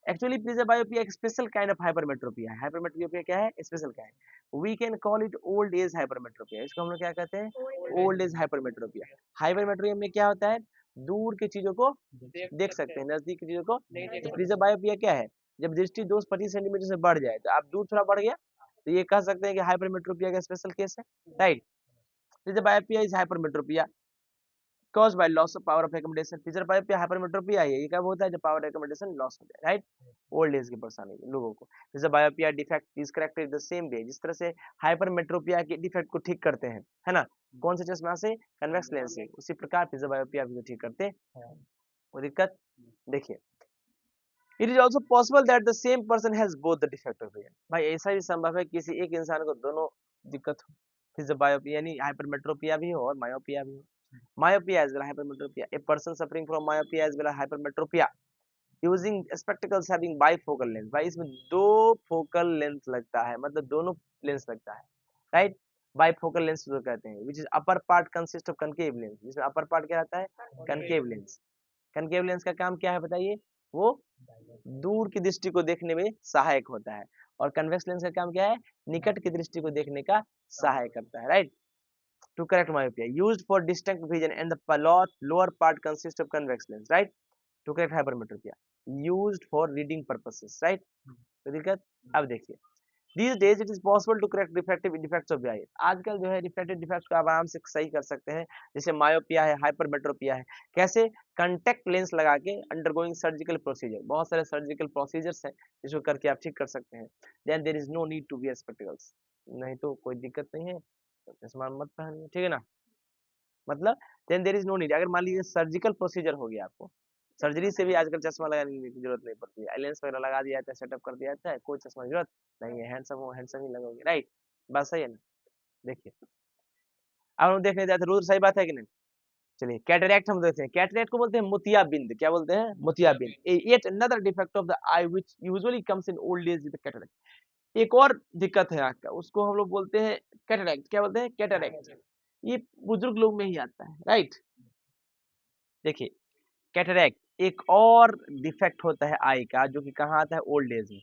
एक्चुअली प्रिजबायोपिया एक स्पेशल काइंड ऑफ हाइपरमेट्रोपिया है, हाइपरमेट्रोपिया क्या है, स्पेशल का है, we can call it old age hypermetropia, इसको हम लोग क्या कहते हैं, ओल्ड एज हाइपरमेट्रोपिया। हाइपरमेट्रोपिया में क्या होता है, दूर की चीजों को देख सकते हैं, नजदीक की चीजों को, तो प्रिजबायोपिया क्या है, जब दृष्टि दोष 25 सेंटीमीटर से बढ़ जाए तो आप दूर थोड़ा बढ़ गया तो ये कह सकते हैं कि हाइपरमेट्रोपिया का स्पेशल केस है, right. Presbyopia is hypermetropia caused by loss of power of accommodation, physiotherapy hypermetropia है, ये कब होता है, जब पावर accommodation लॉस हो जाए, राइट, ओल्ड एज की परेशानी लोगों को। जैसे myopia defect is corrected the same way, जिस तरह से हाइपरमेट्रोपिया के डिफेक्ट को ठीक करते हैं, है ना, कौन से चश्मा से, कन्वेक्स लेंस से, उसी प्रकार फिजियोबायोपिया भी ठीक करते हैं, कोई दिक्कत। देखिए, it is also possible that the same person has both the defect of vision, भाई ऐसा भी संभव है किसी एक इंसान को दोनों दिक्कत हो, फिजियोबायोपिया यानी हाइपरमेट्रोपिया भी हो और मायोपिया भी हो। myopia as well as hypermetropia. A person suffering from myopia as well as hypermetropia using spectacles having bifocal lens. भाई इसमें दो फोकल लेंस लगता है, मतलब दोनों लेंस लगता है, राइट। बाइफोकल लेंस जो कहते हैं, which is upper part consist of concave lens, जिसमें अपर पार्ट क्या रहता है, कनकेव लेंस। कनकेव लेंस का काम क्या है बताइए, वो दूर की दृष्टि को देखने में सहायक होता है, और कन्वेक्स लेंस का काम क्या है, निकट की दृष्टि को देखने का सहायक करता है, right. To correct myopia, used for distinct vision, and the lower part consists of convex lens, right? To correct hypermetropia, used for reading purposes, right? तो दिक्कत, अब देखिए, these days it is possible to correct refractive defects of the eye. आजकल जो है refractive defects को आप आराम से सही कर सकते हैं, जैसे मायोपिया है, हाइपरमेट्रोपिया है। कैसे? कंटेक्ट लेंस लगा के, अंडरगोइंग सर्जिकल प्रोसीजर, बहुत सारे सर्जिकल प्रोसीजर्स हैं जिसको करके आप ठीक कर सकते हैं। Then there is no need to wear spectacles, नहीं तो कोई दिक्कत नहीं है, तो चश्मा मत पहनिए, ठीक है ना। मतलब then there is no need, अगर मान लीजिए सर्जिकल प्रोसीजर हो गया, आपको सर्जरी से भी आजकल चश्मा लगाने की जरूरत नहीं पड़ती है, लेंस वगैरह लगा दिया जाता है, सेटअप कर दिया जाता है, कोई चश्मा की जरूरत नहीं है, हैंडसम हो हैंडसम ही लगोगे, राइट। बात सही है ना। देखिए अब हम देखने जाते हैं, रुद्र सही बात है कि नहीं। चलिए कैटरैक्ट हम देखते हैं, कैटरैक्ट को बोलते हैं मोतियाबिंद, क्या बोलते हैं, मोतियाबिंद। Yet another defect of the I which usually comes in old age with cataract. एक और दिक्कत है आँख का, उसको हम लोग बोलते हैं कैटरैक्ट, क्या बोलते हैं, कैटरैक्ट। ये बुजुर्ग लोग में ही आता है, राइट। देखिए कैटरैक्ट एक और डिफेक्ट होता है आई का, जो कि कहाँ आता है, ओल्ड एज में।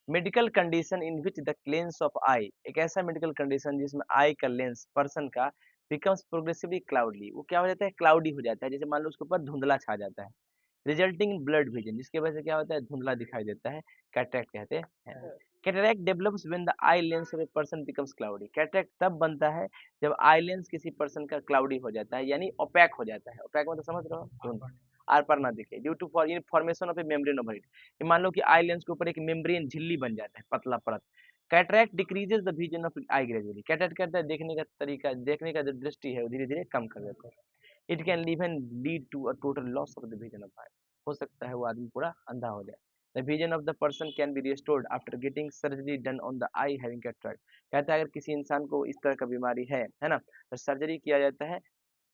Medical condition in which the lens of eye, एक ऐसा मेडिकल कंडीशन जिसमें आई का लेंस पर्सन का बिकम्स प्रोग्रेसिवली क्लाउडली, वो क्या हो जाता है, क्लाउडी हो जाता है, जैसे मान लो उसके ऊपर धुंधला छा जाता है, रिजल्टिंग इन ब्लड विजन, जिसकी वजह से क्या होता है, धुंधला दिखाई देता है, कैटरैक्ट कहते हैं। Cataract develops when the eye lens of a person becomes cloudy, cataract तब बनता है जब आई लेंस किसी पर्सन का क्लाउडी हो जाता है, यानी ओपैक हो जाता है। ओपैक मतलब समझ रहे हो, धुंध, आर पार ना दिखे, due to for formation of a membrane over it. मान लो कि आई लेंस के ऊपर एक मेम्ब्रेन झिल्ली बन जाता है, पतला परत। Cataract decreases the vision of I gradually, cataract कहता है देखने का तरीका, देखने का जो दृष्टि है वो धीरे धीरे कम कर देता है। It can even lead to a total loss of the vision of eye, हो सकता है वो आदमी पूरा अंधा हो जाए। The vision of the person can be restored after getting surgery done on the eye having cataract. कहता है अगर किसी इंसान को इस तरह का बीमारी है ना, तो सर्जरी किया जाता है,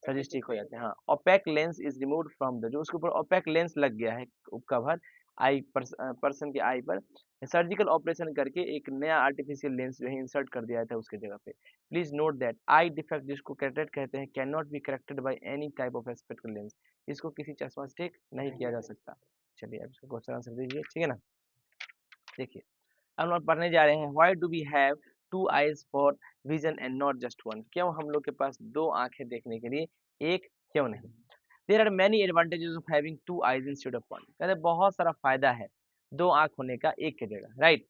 सर्जरी ठीक हो जाते हैं। हाँ, opaque lens is removed from the, जो उसके ऊपर ओपेक लेंस लग गया है कवर आई पर्सन के आई पर, सर्जिकल ऑपरेशन करके एक नया आर्टिफिशियल लेंस जो है इंसर्ट कर दिया जाता है उसके जगह पे। Please note that I defect, जिसको कैटरेक्ट कहते हैं, can not be corrected by any type of spectacled lens, इसको किसी चश्मा से ठीक नहीं किया जा सकता। चलिए अब इसका क्वेश्चन आंसर दीजिए, ठीक है ना। देखिए अब हम लोग पढ़ने जा रहे हैं, why do we have two eyes for vision and not just one, क्यों हम लोग के पास दो आंखें देखने के लिए, एक क्यों नहीं। There are many advantages of having two eyes instead of one, कहते हैं बहुत सारा फायदा है दो आंख होने का एक की जगह, राइट।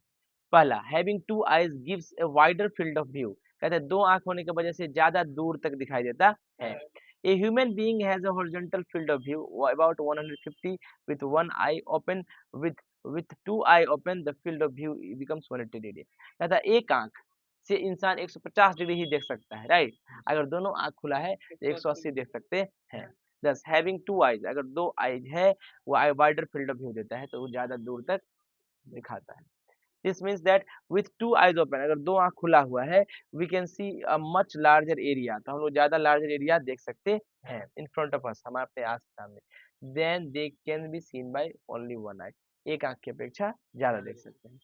पहला, having two eyes gives a wider field of view, कहते हैं दो आंख होने की वजह से ज्यादा दूर तक दिखाई देता है। A human being has a horizontal field of view about 150 with one eye open, with two eye open the field of view becomes 180 degree। कहता है एक आंख से इंसान 150 डिग्री ही देख सकता है, राइट। अगर दोनों आंख खुला है तो 180 देख सकते हैं। दस हैविंग टू आईज, अगर दो आईज है वो eye wider field of view देता है, तो वो ज्यादा दूर तक दिखाता है। This means that with two eyes open, अगर दो आंख खुला हुआ है, we can see a much larger area, तो हम लोग ज्यादा लार्जर एरिया देख सकते हैं इन फ्रंट ऑफ अस, हमारे अपने आँख के सामने। Then they can be seen by only one eye, एक आंख की अपेक्षा ज्यादा देख सकते हैं।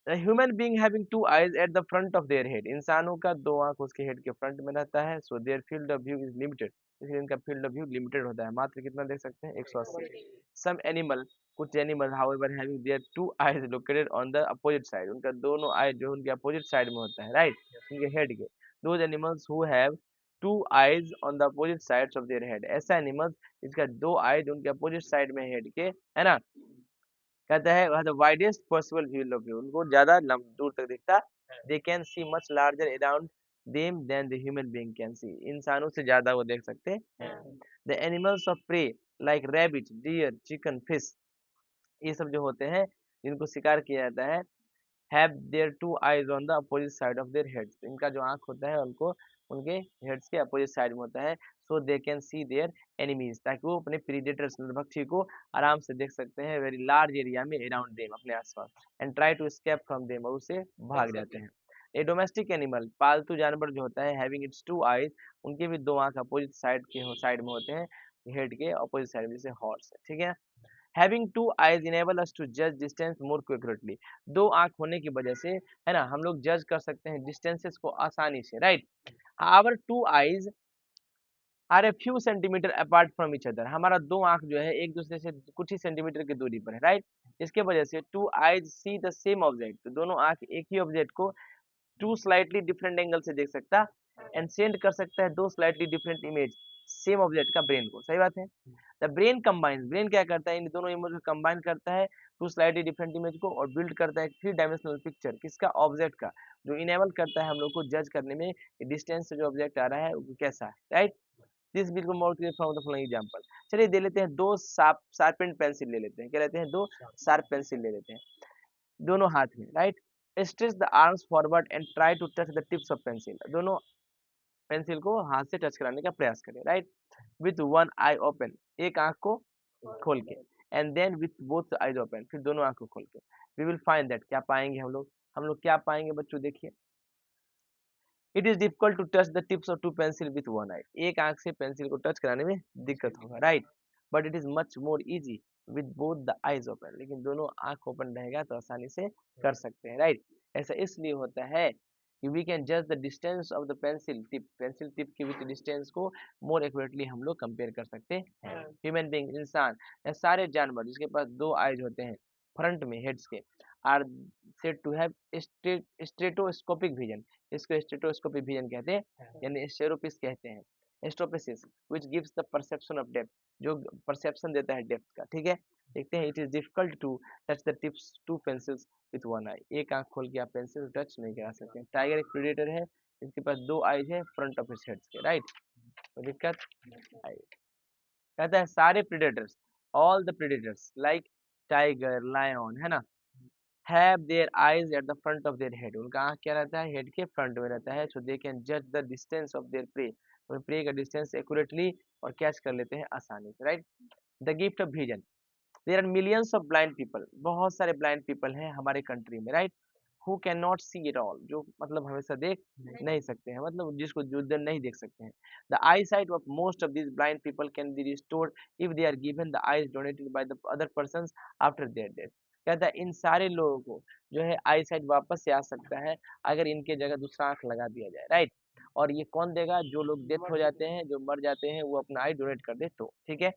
A human being having two eyes at the front of their head, इंसानों का दो आंख उसके हेड के फ्रंट में रहता है, so their field of view is limited, इसलिए इनका फील्ड ऑफ व्यू लिमिटेड होता है, मात्र कितना देख सकते हैं, 180। सम एनिमल, कुछ animal however having their two eyes located on the opposite side, उनका दोनों आई जो उनके अपोजिट साइड में होता है, राइट, उनके हेड के। those animals who have two eyes on the opposite sides of their head, ऐसा एनिमल्स जिसका दो आईज उनके अपोजिट साइड में हेड के, है ना, कहता है वह the widest possible field of view, उनको ज्यादा दूर तक दिखता, they can see much larger around them than the human being can see, इंसानों से ज्यादा वो देख सकते हैं। The animals of prey like rabbit, deer, chicken, fish, ये सब जो होते हैं जिनको शिकार किया जाता है, have their two eyes on the opposite side of their heads, इनका जो आंख होता है उनको उनके हेड्स के अपोजिट साइड में होता है, so they can see their enemies, ताकि वो अपने प्रीडेटर्स नरभक्षी को आराम से देख सकते हैं, वेरी लार्ज एरिया में अराउंड देम, अपने आसपास, and try to escape from them, और उससे भाग जाते हैं। ए डोमेस्टिक एनिमल, पालतू जानवर जो होता है, हैविंग इट्स टू आईज, उनके भी दो आंख अपोजिट साइड में होते हैं, हेड के अपोजिट साइड में, जैसे हॉर्स है, ठीक है। Having two eyes enable us to जज डिस्टेंस मोर एक्यूरेटली, दो आंख होने की वजह से, है ना, हम लोग जज कर सकते हैं डिस्टेंसेस को आसानी से, right. Our two eyes are a few centimetre apart from each other, हमारा दो आंख जो है एक दूसरे से कुछ ही सेंटीमीटर की दूरी पर है, राइट। इसके वजह से two eyes see the same object, तो दोनों आंख एक ही ऑब्जेक्ट को टू स्लाइटली डिफरेंट एंगल से देख सकता एंड सेंड कर सकता है दो slightly different image same object का ब्रेन को, सही बात है। द ब्रेन कंबाइंस, ब्रेन क्या करता है, इन दोनों इमेज को कंबाइन करता है टू स्लाइटली डिफरेंट इमेज को और बिल्ड करता है थ्री डायमेंशनल पिक्चर, किसका, ऑब्जेक्ट का, जो इनेबल करता है हम लोग को जज करने में डिस्टेंस से जो ऑब्जेक्ट आ रहा है वो कैसा है, राइट। दिस बिल्कुल more clear from the following example, चलिए दे लेते हैं दो शार्पेंड पेंसिल ले लेते हैं, क्या लेते हैं, दो शार्प पेंसिल ले लेते हैं दोनों हाथ में, right. Stretch the arms forward and try to touch the tips of pencil, दोनों पेंसिल को हाथ से टच कराने का प्रयास करें, right. With one eye open, एक आंख को खोल के, and then with both eyes open, फिर दोनों आंख को खोल के, वी विल फाइंड दैट, क्या पाएंगे हम लोग क्या पाएंगे बच्चों, देखिए। It is difficult to touch the tips of two pencil with one eye, एक आंख से पेंसिल को टच कराने में दिक्कत होगा, right. But it is much more easy with both the eyes open, लेकिन दोनों आंख ओपन रहेगा तो आसानी से कर सकते हैं, राइट। ऐसा इसलिए होता है कि वी कैन जज the distance of the pencil tip के विथ डिस्टेंस को मोर एक्यूरेटली हम लोग कंपेयर कर सकते हैं। ह्यूमन बीइंग, इंसान या सारे जानवर जिसके पास दो आईज होते हैं फ्रंट में हेड्स के, are said to have stereoscopic vision, इसको स्टेटोस्कोपिक विजन कहते हैं, यानी स्टेरोपिस कहते हैं, stereopsis which gives the perception of depth, जो परसेप्शन देता है डेप्थ का, ठीक है। देखते हैं, it is difficult to touch the tips two pencils with one eye, एक आंख खोल के आप पेंसिल टच नहीं करा सकते। टाइगर एक प्रेडेटर है, इसके पास दो आईज है फ्रंट ऑफ हिज हेड्स के, राइट। तो दिक्कत आई, कहता है सारे predators, all the predators like tiger, lion, है ना, have their eyes at the front of their head, उनका आंख क्या रहता है, हेड के फ्रंट में रहता है, सो दे कैन जज the distance of their prey, वो प्रे का डिस्टेंस एक्यूरेटली और कैच कर लेते हैं आसानी से, right. The gift of vision, there are millions of blind people, बहुत सारे ब्लाइंड पीपल हैं हमारे कंट्री में, right. Who can not see it all, जो मतलब हमेशा देख नहीं सकते हैं, मतलब जिसको जो नहीं देख सकते हैं। The eye sight of most of these blind people can be restored if they are given the eyes donated by the other persons after their death, कहता है इन सारे लोगों को जो है आई साइट वापस से आ सकता है अगर इनके जगह दूसरा आंख लगा दिया जाए, राइट। और ये कौन देगा, जो लोग डेथ हो जाते हैं, जो मर जाते हैं, वो अपना आई डोनेट कर दे तो, ठीक है।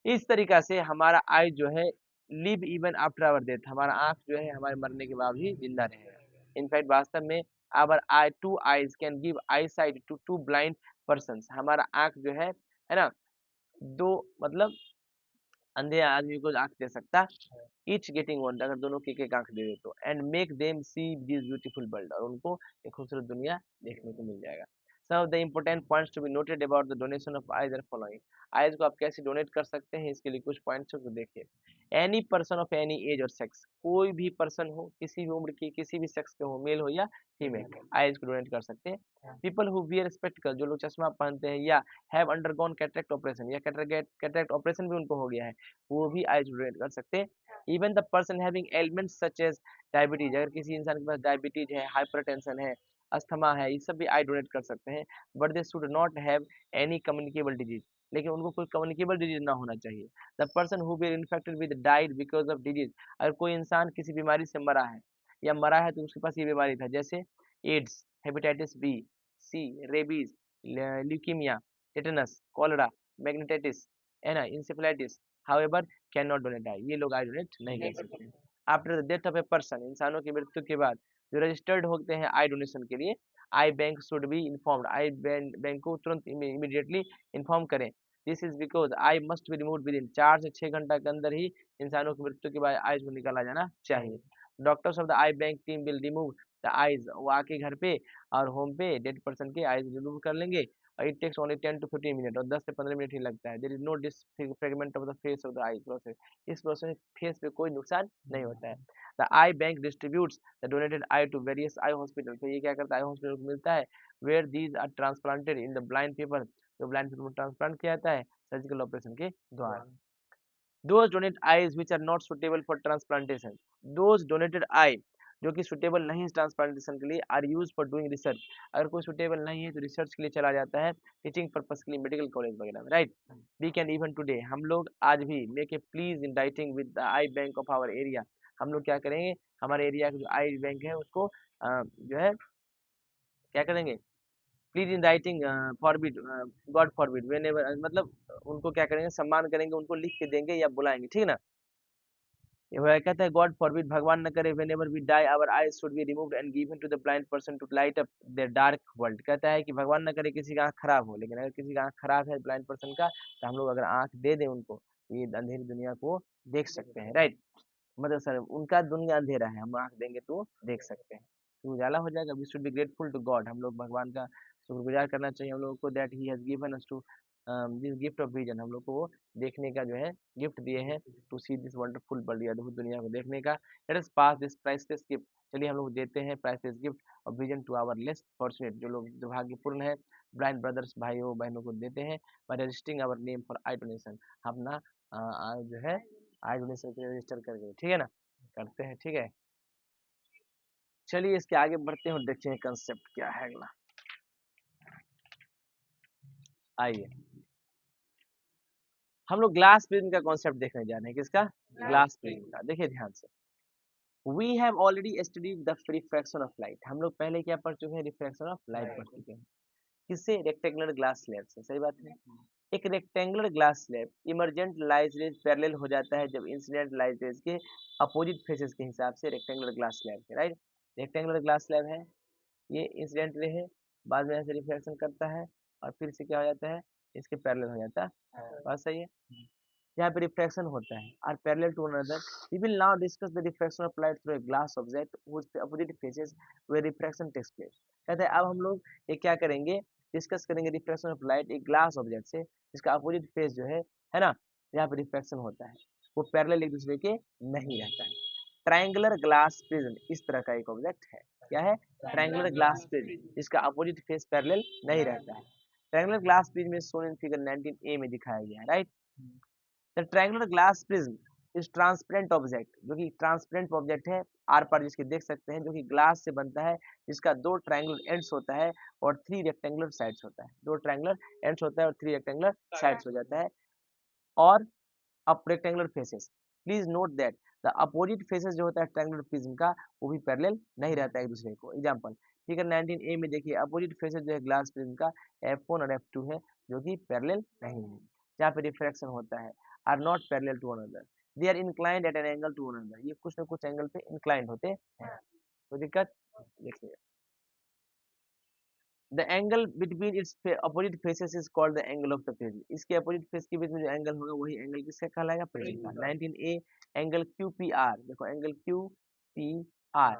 इस तरीका से हमारा आई जो है live even after our death, हमारा आंख जो है हमारे मरने के बाद भी जिंदा रहेगा। इनफैक्ट वास्तव में our eye two eyes can give eyesight to two blind persons, हमारा आंख जो है ना, दो मतलब अंधे आदमी को आंख दे सकता, ईच गेटिंग वन, अगर दोनों की एक आंख दे दे तो, and make them see this beautiful world, और उनको एक खूबसूरत दुनिया देखने को मिल जाएगा। Some of the important points to be noted about the donation of eyes are following, eyes को आप कैसे डोनेट कर सकते हैं, इसके लिए कुछ पॉइंट्स को देखिए। Any person of any as और सेक्स, कोई भी पर्सन हो, किसी भी उम्र की, किसी भी सेक्स के हो, मेल हो या फीमेल, आइज को डोनेट कर सकते हैं। पीपल हु वियर स्पेक्टिकल, जो लोग चश्मा पहनते हैं या हैव अंडरगॉन कैटरेक्ट ऑपरेशन, या कैटरेक्ट ऑपरेशन भी उनको हो गया है, वो भी आइज डोनेट कर सकते हैं। Even the person having elements such as diabetes, अगर किसी इंसान के पास डायबिटीज है, हाइपरटेंशन है, अस्थमा है, ये सब भी आई डोनेट कर सकते हैं। But they should not have any communicable disease, लेकिन उनको कोई कम्युनिकेबल डिजीज ना होना चाहिए। The person who be infected with died because of disease, अगर कोई इंसान किसी बीमारी से मरा है या मरा है तो उसके पास ये बीमारी था, जैसे AIDS, hepatitis B, C, rabies, leukaemia, tetanus, cholera, meningitis, है ना, encephalitis, however can not donate eye, ये लोग आई डोनेट नहीं कर सकते। After the death of a person, इंसानों की मृत्यु के बाद जो रजिस्टर्ड होते हैं आई डोनेशन के लिए, eye bank should be informed, eye bank को तुरंत इमीडिएटली इन्फॉर्म करें। This is because eye must be remove within 4 से 6 घंटा के अंदर ही इंसानों की मृत्यु के बाद आईज को निकाला जाना चाहिए। Doctors of the eye bank team will remove the eyes, वो आके घर पे और होम पे डेड पर्सन के आईज रिमूव कर लेंगे। It takes only 10 to 15 minute, और 10 से 15 मिनट ही लगता है। There is no disfigurement of the face of the eye process, इस प्रोसेस में फेस पे कोई नुकसान नहीं होता है। The eye bank distributes the donated I to various eye hospital, तो ये क्या करता है, आई हॉस्पिटल को मिलता है, where these are transplanted in the blind people, जो ब्लाइंड पीपल को ट्रांसप्लांट किया जाता है सर्जिकल ऑपरेशन के द्वारा। Those donate eyes which are not suitable for transplantation, those donated eye जो कि सुटेबल नहीं है ट्रांसप्लांटेशन के लिए are use for doing research. अगर कोई सुटेबल नहीं है तो रिसर्च के लिए चला जाता है, टीचिंग पर्पस के लिए मेडिकल कॉलेज वगैरह में, right. We can even today, हम लोग आज भी make a pledge in writing with the eye bank of our area, हम लोग क्या करेंगे, हमारे एरिया का जो आई बैंक है उसको जो है क्या करेंगे, please in writing forbid, God forbid when ever, मतलब उनको क्या करेंगे, सम्मान करेंगे, उनको लिख के देंगे या बुलाएंगे, ठीक है ना। ये वह कहता है गॉड फॉरबिड, भगवान न करे, whenever we die our eyes should be removed and given to the blind person to light up their dark world. कहता है कि भगवान न करे किसी का आंख खराब हो, लेकिन अगर किसी का आंख खराब है ब्लाइंड पर्सन का, तो हम लोग अगर आंख दे दें उनको, ये अंधेरी दुनिया को देख सकते हैं, राइट। मतलब सर उनका दुनिया अंधेरा है, हम आंख देंगे तो देख सकते हैं, तो उजाला हो जाएगा। We should be grateful to God, हम लोग भगवान का शुक्रगुजार करना चाहिए हम लोगों को, that he has given us to this gift of vision, हम लोग को वो देखने का जो है गिफ्ट दिए हैं, to see this wonderful world, अद्भुत दुनिया को देखने का। Let us pass this priceless gift, चलिए हम लोग देते हैं priceless gift of vision to our less fortunate, जो लोग दुर्भाग्यपूर्ण है, ब्लाइंड ब्रदर्स, भाइयों बहनों को देते हैं, by registering our name for eye donation, हम ना जो है आई डोनेशन के रजिस्टर करके, ठीक है ना, करते हैं, ठीक है। चलिए इसके आगे बढ़ते हैं और देखते हैं कंसेप्ट क्या है अगला। आइए हम लोग ग्लास प्रिज्म का कॉन्सेप्ट देखने जा रहे हैं, किसका, ग्लास प्रिज्म का। देखिए ध्यान से, we have already studied the refraction of light, हम लोग पहले क्या पढ़ चुके हैं, रिफ्रैक्शन ऑफ लाइट पढ़ चुके हैं, किससे, रेक्टेंगुलर ग्लास स्लैब से, सही बात है। एक rectangular glass slab emergent light rays parallel हो जाता है जब इंसिडेंट लाइट रेज के अपोजिट फेसेस के हिसाब से, रेक्टेंगुलर ग्लास स्लैब है, राइट। रेक्टेंगुलर ग्लास स्लैब है, ये इंसिडेंट रे है, बाद में ऐसे रिफ्लेक्शन करता है और फिर से क्या हो जाता है, इसके पैरेलल हो जाता है, बात सही है। यहाँ पे रिफ्रैक्शन होता है are parallel to another, we will now discuss the refraction of light through a glass object which opposite faces where refraction takes place. कहते हैं अब हम लोग ये क्या करेंगे, डिस्कस करेंगे रिफ्रैक्शन ऑफ लाइट एक ग्लास ऑब्जेक्ट से जिसका अपोजिट फेस जो है ना, यहाँ पे रिफ्रैक्शन होता है, वो पैरेलल एक दूसरे के नहीं रहता है। ट्रायंगुलर ग्लास प्रिज्म इस तरह का एक ऑब्जेक्ट है, क्या है, ट्रायंगुलर ग्लास प्रिज्म जिसका अपोजिट फेस पैरेलल नहीं रहता है। Triangular glass prism is shown in figure 19a में दिखाया गया है, right. The triangular glass prism is transparent object, जो कि ट्रांसपेरेंट ऑब्जेक्ट है, आर पार जिसके देख सकते हैं, जो कि ग्लास से बनता है, जिसका दो ट्रायंगुलर एंड्स होता है और 3 रेक्टेंगुलर साइड्स होता है, दो ट्रायंगुलर एंड्स होता है और 3 रेक्टेंगुलर साइड्स हो जाता है, और up rectangular faces. Please note that the opposite faces जो होता है ट्रायंगुलर प्रिज्म का, वो भी पैरेलल नहीं रहता है एक दूसरे को। एग्जांपल फिगर 19a में देखिए, अपोजिट फेसेस जो है ग्लास प्रिज्म का f1 और f2 है, जो कि पैरेलल नहीं है, जहाँ पे रिफ्रैक्शन होता है, are not parallel to one another, they are inclined at an angle to one another, ये कुछ ना कुछ एंगल पे इंक्लाइंड होते हैं, तो दिक्कत देखिए, the angle between its opposite faces is called the angle of the prism, इसके अपोजिट फेस के बीच में जो एंगल होगा वही एंगल किसका कहलाएगा, प्रिज्म का। 19a एंगल QPR, देखो एंगल QPR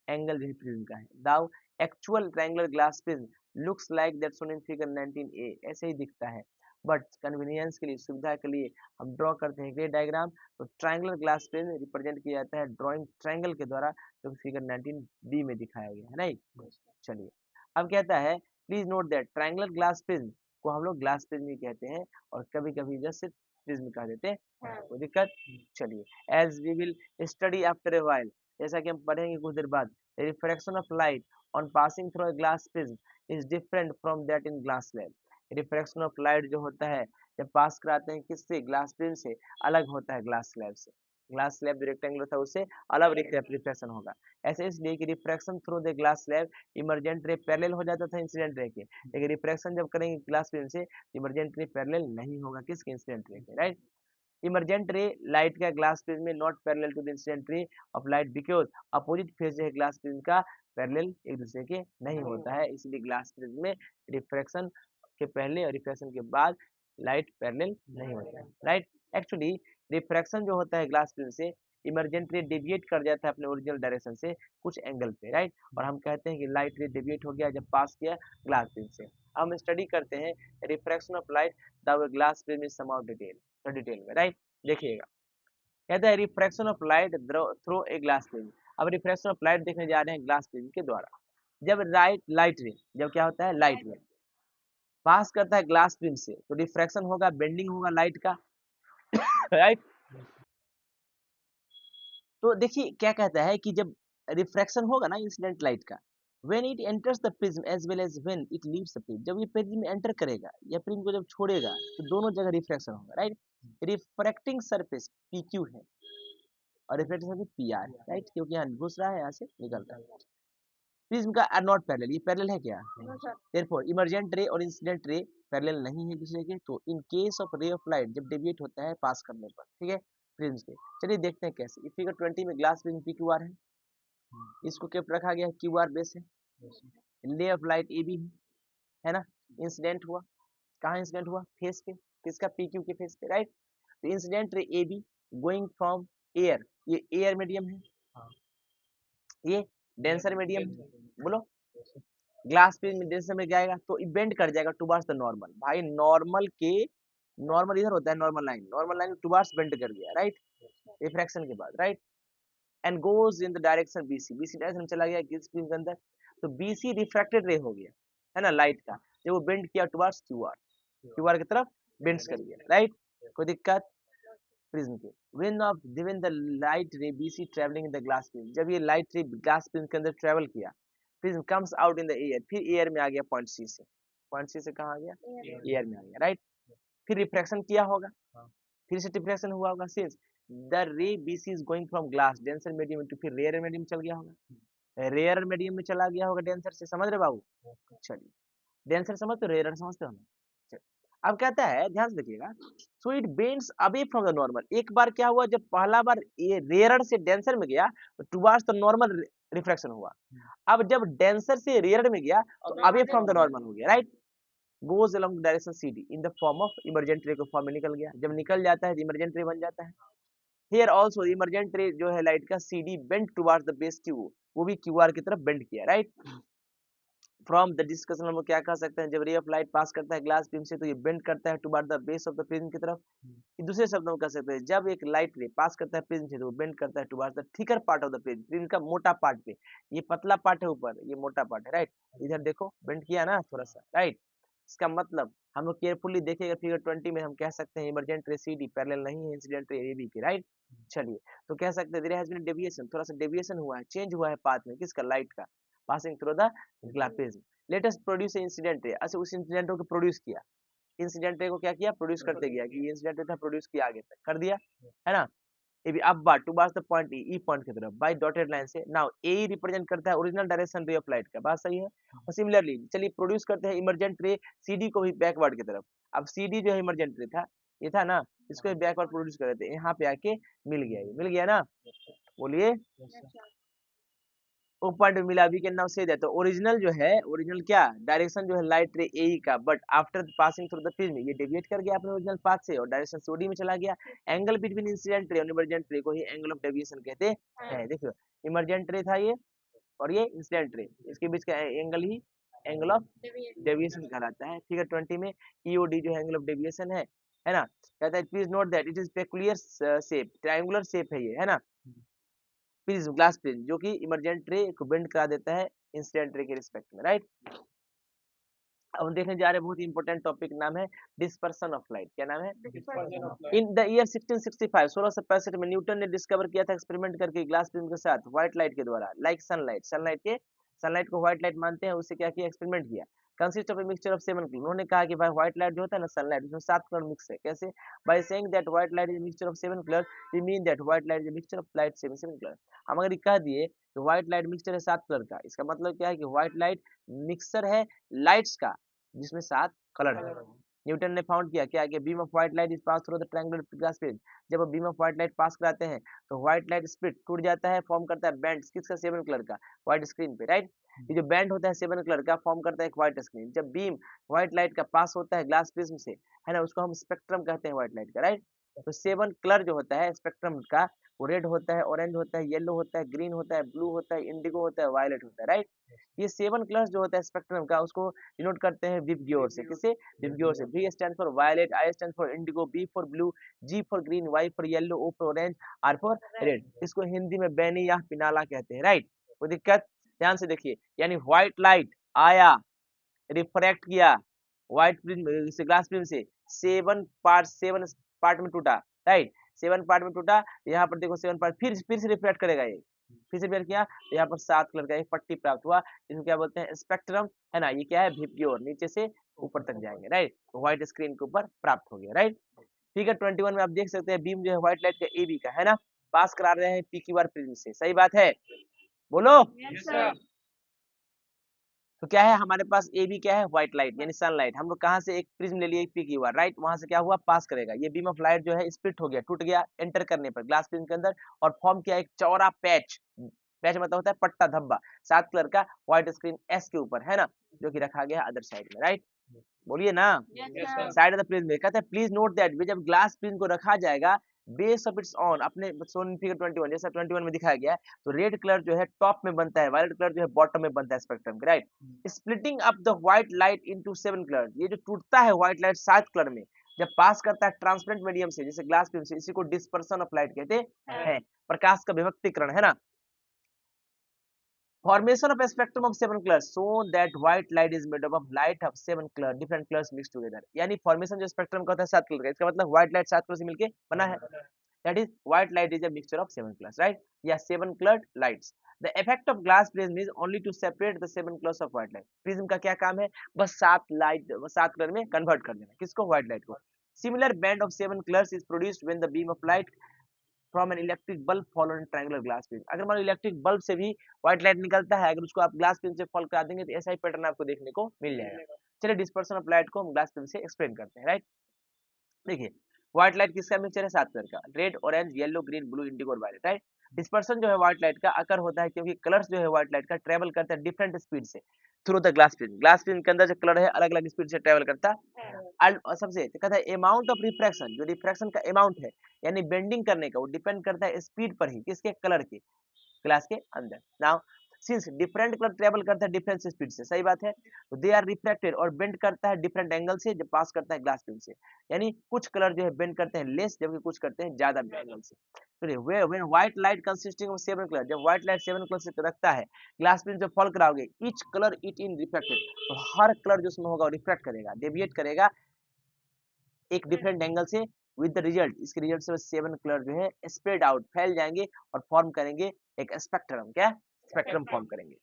एंगल जो है प्रिज्म का है। Though actual triangular glass prism looks like that shown in figure 19a, ऐसे ही दिखता है, बट कन्वीनियंस के लिए, सुविधा के लिए हम ड्रॉ करते हैं ग्रे डायग्राम, तो ट्रायंगुलर ग्लास प्रिज्म रिप्रेजेंट किया जाता है ड्राइंग ट्रायंगल के द्वारा, जो फिगर 19b में दिखाया गया है, नहीं। चलिए अब कहता है, please note that triangular glass prism को हम लोग ग्लास प्रिज्म ही कहते हैं, और कभी कभी जस्ट प्रिज्म कह देते हैं, कोई दिक्कत। चलिए as we will study after a while, जैसा कि हम पढ़ेंगे कुछ देर बाद, refraction of light on passing through a glass prism is different from that in glass slab. Refraction of light जो होता है जब पास कराते हैं किससे, ग्लास प्रिज्म से, अलग होता है ग्लास स्लैब से, ग्लास स्लैब जो रेक्टेंगुलर था उससे अलग रिफ्रैक्शन होगा। ऐसे इसलिए कि refraction through the glass slab emergent ray parallel हो जाता था इंसिडेंट रे के, लेकिन रिफ्रैक्शन जब करेंगे ग्लास प्रिज्म से, इमर्जेंट रे पैरेलल नहीं होगा किसके, इंसिडेंट रे के, राइट। इमर्जेंट रे लाइट का ग्लास प्रिज्म में not parallel to the incident ray of light because opposite face जो है ग्लास प्रिज्म का पैरेलल एक दूसरे के नहीं होता है, इसलिए ग्लास प्रिज्म में रिफ्रैक्शन के पहले और रिफ्रैक्शन के बाद लाइट पैरेलल नहीं होता है, राइट। एक्चुअली रिफ्रैक्शन जो होता है ग्लास प्रिज्म से, इमरजेंट रे डेविएट कर जाता है अपने ओरिजिनल डायरेक्शन से कुछ एंगल पे, राइट, और हम कहते हैं कि लाइट रे डेविएट हो गया जब पास किया ग्लास प्रिज्म से। हम स्टडी करते हैं refraction of light the glass prism is some detail में, राइट। देखिएगा कहता है refraction of light through a glass prism, अब रिफ्रैक्शन ऑफ लाइट देखने जा रहे हैं ग्लास प्रिज्म के द्वारा। जब लाइट रे, जब क्या होता है, लाइट रे पास करता है ग्लास प्रिज्म से, तो रिफ्रैक्शन होगा, बेंडिंग होगा लाइट का, राइट। तो देखिए क्या कहता है कि जब रिफ्रैक्शन होगा ना इंसिडेंट लाइट का, when it enters the prism as well as when it leaves the prism, जब ये प्रिज्म में एंटर करेगा या प्रिज्म को जब छोड़ेगा तो दोनों जगह रिफ्रैक्शन होगा, राइट। रिफ्रैक्टिंग सरफेस PQ है और रिफ्लेक्टिंग सरफेस PR, राइट, क्योंकि यहाँ घुस रहा है, यहाँ से निकल रहा है। प्रिज्म का आर नॉट पैरेलल, ये पैरेलल है क्या? देयरफॉर इमर्जेंट रे और इंसिडेंट रे पैरेलल नहीं है दूसरे के, तो इन केस ऑफ रे ऑफ लाइट जब डेविएट होता है पास करने पर, ठीक है, प्रिज्म के, चलिए देखते हैं कैसे। ये फिगर 20 में ग्लास प्रिज्म PQR है, इसको क्या रखा गया है? QR बेस है, रे ऑफ लाइट AB है ना, इंसिडेंट हुआ, कहाँ इंसिडेंट हुआ? फेस पे, किसका? PQ के फेस पे, राइट। तो incident ray AB going from air, ये एयर मीडियम है, ये डेंसर मीडियम है, बोलो ग्लास प्रिज्म डेंसर में जाएगा तो बेंड कर जाएगा टुवर्ड्स द नॉर्मल, भाई नॉर्मल के, नॉर्मल इधर होता है, नॉर्मल लाइन टुवर्ड्स बेंड कर दिया, राइट, रिफ्रैक्शन के बाद, right, and goes in the direction BC direction में चला गया ग्लास प्रिज्म के अंदर, तो BC रिफ्रैक्टेड रे हो गया है ना लाइट का, जब वो बेंड किया टुवर्ड्स QR की तरफ बेंड्स कर दिया, राइट, कोई दिक्कत? प्रिज्म के when the light ray BC traveling in the glass prism, जब ये लाइट रे ग्लास प्रिज्म के अंदर ट्रेवल किया, prism comes out in the air, फिर एयर में आ गया पॉइंट C से, पॉइंट C से कहाँ आ गया? एयर में आ गया, राइट, फिर रिफ्रैक्शन किया होगा, फिर से रिफ्रैक्शन हुआ होगा, since the ray BC is going from glass denser medium to, फिर रेयर मीडियम चल गया होगा, रेयर मीडियम में चला गया होगा डेंसर से, समझ रहे बाबू? चलिए डेंसर समझते हो, रेयर समझते हो? अब कहता है, ध्यान से देखिएगा, so it bends away from the normal, एक बार क्या हुआ, जब पहला बार ये रेयर से डेंसर में गया तो टुवर्ड्स द नॉर्मल रिफ्रैक्शन हुआ, अब जब डेंसर से रेयर में गया तो अवे फ्रॉम द नॉर्मल हो गया, right, goes along direction CD in the form of emergent रे, को फॉर्म में निकल गया, जब निकल जाता है तो इमर्जेंट रे बन जाता है। हियर आल्सो इमर्जेंट रे जो है लाइट का CD bend towards the base Q, वो भी QR की तरफ बेंड किया, राइट। फ्रॉम द डिस्कशन हम लोग क्या कह सकते हैं, जब रे ऑफ लाइट पास करता है ग्लास प्रिज्म से तो ये बेंड करता है toward the base of the prism की तरफ, दूसरे शब्दों में कह सकते हैं जब एक लाइट रे पास करता है प्रिज्म से तो वो बेंड करता है toward the thicker part of the prism, prism का मोटा पार्ट पे, ये पतला पार्ट है ऊपर, ये मोटा पार्ट है, राइट, इधर देखो बेंड किया ना थोड़ा सा, राइट, इसका मतलब हम लोग केयरफुली देखेगा फिगर 20 में हम कह सकते हैं इमर्जेंट रे CD पैरेलल नहीं है इंसिडेंट रे AB के, राइट। चलिए तो कह सकते हैं देयर हैज बीन डेविएशन, थोड़ा सा डेविएशन हुआ है, चेंज हुआ है पाथ में, किसका? लाइट का, passing through the glass prism. Let us produce incident ray, अच्छा उस इंसिडेंट को प्रोड्यूस किया, इंसिडेंट रे को क्या किया? प्रोड्यूस करते गया, कि इंसिडेंट रे था प्रोड्यूस किया, आगे तक कर दिया, है ना, ये भी अब बात towards the point E point की तरफ बाय डॉटेड लाइन से, नाउ A रिप्रेजेंट करता है ओरिजिनल डायरेक्शन रे ऑफ लाइट का, बात सही है, और सिमिलरली चलिए प्रोड्यूस करते हैं इमर्जेंट रे CD को भी बैकवर्ड की तरफ, अब CD जो है इमर्जेंट रे था, ये था ना, इसको बैकवर्ड प्रोड्यूस कर रहे थे, यहाँ पे आके मिल गया, ये मिल गया ना, बोलिए वो पॉइंट मिला, we can now say that, तो ओरिजिनल जो है, ओरिजिनल क्या डायरेक्शन जो है लाइट रे ए का, but after passing through the prism ये डेविएट कर गया अपने ओरिजिनल पाथ से और डायरेक्शन सोडी में चला गया, एंगल बिटवीन इंसिडेंट रे और इमर्जेंट रे को ही एंगल ऑफ डेविएशन कहते हैं। देखो इमर्जेंट रे था ये और ये इंसिडेंट रे, इसके बीच का angle he angle of deviation कहलाता है। फिगर 20 में EOD जो है एंगल ऑफ डेविएशन है ना, कहता है please note that it is peculiar shape, triangular shape है ये, है ना, प्रिज्म ग्लास प्रिज्म जो कि इमर्जेंट रे को बेंड करा देता है इंसिडेंट रे के रिस्पेक्ट में, राइट। अब हम देखने जा रहे हैं बहुत ही इंपॉर्टेंट टॉपिक, नाम है डिस्पर्सन ऑफ लाइट, क्या नाम है? इन द ईयर 1665 1665 में न्यूटन ने डिस्कवर किया था एक्सपेरिमेंट करके ग्लास प्रिज्म के साथ व्हाइट लाइट के द्वारा, लाइक सनलाइट को व्हाइट लाइट मानते हैं, उससे क्या किया? एक्सपेरिमेंट किया, consist of a mixture of 7 colour, उन्होंने कहा कि भाई व्हाइट लाइट जो होता है ना सनलाइट, उसमें 7 कलर मिक्स है, कैसे? By saying that white light is mixture of 7 colour, we mean that white light is mixture of light 7 colour. हम अगर ये कह दिए तो व्हाइट लाइट मिक्सचर है 7 कलर का, इसका मतलब क्या है कि व्हाइट लाइट मिक्सचर है लाइट्स का जिसमें 7 कलर है। न्यूटन ने फाउंड किया क्या कि beam of white light is pass through the triangular glass prism, जब beam of white light pass कराते हैं तो व्हाइट लाइट स्प्लिट टूट जाता है, फॉर्म करता है बैंड किसका? 7 कलर का, व्हाइट स्क्रीन पे, राइट। ये जो बैंड होता है 7 कलर का फॉर्म करता है एक व्हाइट स्क्रीन, जब बीम व्हाइट लाइट का पास होता है ग्लास प्रिज्म से, है ना, उसको हम स्पेक्ट्रम कहते हैं व्हाइट लाइट का, राइट। तो 7 कलर जो होता है स्पेक्ट्रम का, वो रेड होता है, ऑरेंज होता है, येलो होता है, ग्रीन होता है, ब्लू होता है, इंडिगो होता है, वायलेट होता है, राइट। ये 7 कलर्स जो होता है स्पेक्ट्रम का, उसको डिनोट करते हैं विप की ओर से, किसे? विप की ओर से। V stand for violet, I stand for indigo, B for blue, G for green, Y for yellow, O for orange, R for red. इसको हिंदी में बैनी या पिनाला कहते हैं, राइट। कोई दिक्कत? ध्यान से देखिए, यानी व्हाइट लाइट आया, रिफ्रैक्ट किया व्हाइट प्रिज्म से ग्लास प्रिज्म से, 7 पार्ट में टूटा, राइट, 7 पार्ट में टूटा, यहाँ पर देखो 7 पार्ट फिर से रिफ्लेक्ट करेगा ये, फिर से रिपेयर किया तो यहाँ पर 7 कलर का एक पट्टी प्राप्त हुआ, इसको क्या बोलते हैं स्पेक्ट्रम, है ना। ये क्या है विप्योर, नीचे से ऊपर तक जाएंगे, राइट। व्हाइट स्क्रीन के ऊपर प्राप्त हो गया, राइट। फिगर 21 में आप देख सकते हैं बीम जो है व्हाइट लाइट का एबी का, है ना, पास करा रहे हैं पी क्यू आर प्रिज्म से, सही बात है, बोलो। Yes sir. तो क्या है हमारे पास ए बी क्या है व्हाइट लाइट यानी सनलाइट, हम लोग कहाँ से एक प्रिज्म ले लिए पी क्यू आर, राइट, वहां से क्या हुआ पास करेगा, ये बीम ऑफ लाइट जो है स्प्लिट हो गया, टूट गया एंटर करने पर ग्लास प्रिज्म के अंदर, और फॉर्म किया एक चौड़ा पैच, पैच मतलब होता है पट्टा धब्बा 7 कलर का व्हाइट स्क्रीन एस के ऊपर, है ना, जो कि रखा गया अदर साइड में, राइट। बोलिए ना, yes sir. Side of the prism कहते हैं प्लीज नोट दैट जब ग्लास प्रिज्म को रखा जाएगा बेस ऑफ इट्स ऑन अपने सोन फिगर 21 जैसा 21 में दिखाया गया है, तो रेड कलर जो है टॉप में बनता है, वायलेट कलर जो है बॉटम में बनता है स्पेक्ट्रम के, right. Splitting up the white light into 7 colour, ये जो टूटता है व्हाइट लाइट 7 कलर में जब पास करता है ट्रांसपेरेंट मीडियम से जैसे ग्लास प्रिज्म से, इसी को डिस्पर्सन ऑफ लाइट कहते हैं, प्रकाश का विभक्तीकरण, है ना। Formation of a spectrum of 7 colors so that white light is made up of light of 7 color different colors mixed together, यानी फॉर्मेशन जो स्पेक्ट्रम का होता है 7 कलर का, इसका मतलब व्हाइट लाइट 7 कलर से मिलके बना है, that is white light is a mixture of 7 colors, right, या 7 colored lights. The effect of glass prism is only to separate the 7 colors of white light. Prism का क्या काम है, बस 7 कलर में कन्वर्ट कर देना, किसको व्हाइट लाइट को। Similar band of 7 colors is produced when the beam of light from an electric bulb follow in triangular glass prism, अगर मान लो इलेक्ट्रिक बल्ब से भी व्हाइट लाइट निकलता है, अगर उसको आप ग्लास प्रिज्म से फॉलो करा देंगे तो ऐसा ही पैटर्न आपको देखने को मिल जाएगा। चलिए डिस्पर्सन ऑफ लाइट को हम ग्लास प्रिज्म से एक्सप्लेन करते हैं, राइट। देखिए व्हाइट लाइट किसका मिक्सचर है 7 कलर का, red orange yellow green blue Indigo और वायलेट, राइट। डिस्पर्सन जो है व्हाइट लाइट का अकर होता है क्योंकि कलर्स जो है व्हाइट लाइट का ट्रेवल करता है डिफरेंट स्पीड से through the glass prism, glass prism के अंदर जो कलर है अलग अलग स्पीड से ट्रेवल करता है। सबसे कहता है अमाउंट ऑफ रिफ्रैक्शन, जो रिफ्रैक्शन का अमाउंट है यानी बेंडिंग करने का, वो डिपेंड करता है स्पीड पर ही, किसके कलर के, ग्लास के अंदर। Now since different colour travel करता है डिफरेंट स्पीड से, सही बात है, तो दे आर रिफ्रैक्टेड और बेंड करता है डिफरेंट एंगल से जब पास करता है ग्लास प्रिज्म से, यानी कुछ कलर जो है बेंड करते हैं लेस जबकि कुछ करते हैं ज्यादा एंगल से। तो when white light consisting of 7 colour, जब व्हाइट लाइट 7 कलर से रखता है ग्लास प्रिज्म जब फॉल कराओगे each colour it in reflected, तो हर कलर जो उसमें होगा वो रिफ्लेक्ट करेगा, डेविएट करेगा एक डिफरेंट एंगल से, विद द रिजल्ट, इसके रिजल्ट से 7 कलर जो है स्प्रेड आउट फैल जाएंगे और फॉर्म करेंगे एक स्पेक्ट्रम, क्या स्पेक्ट्रम फॉर्म करेंगे।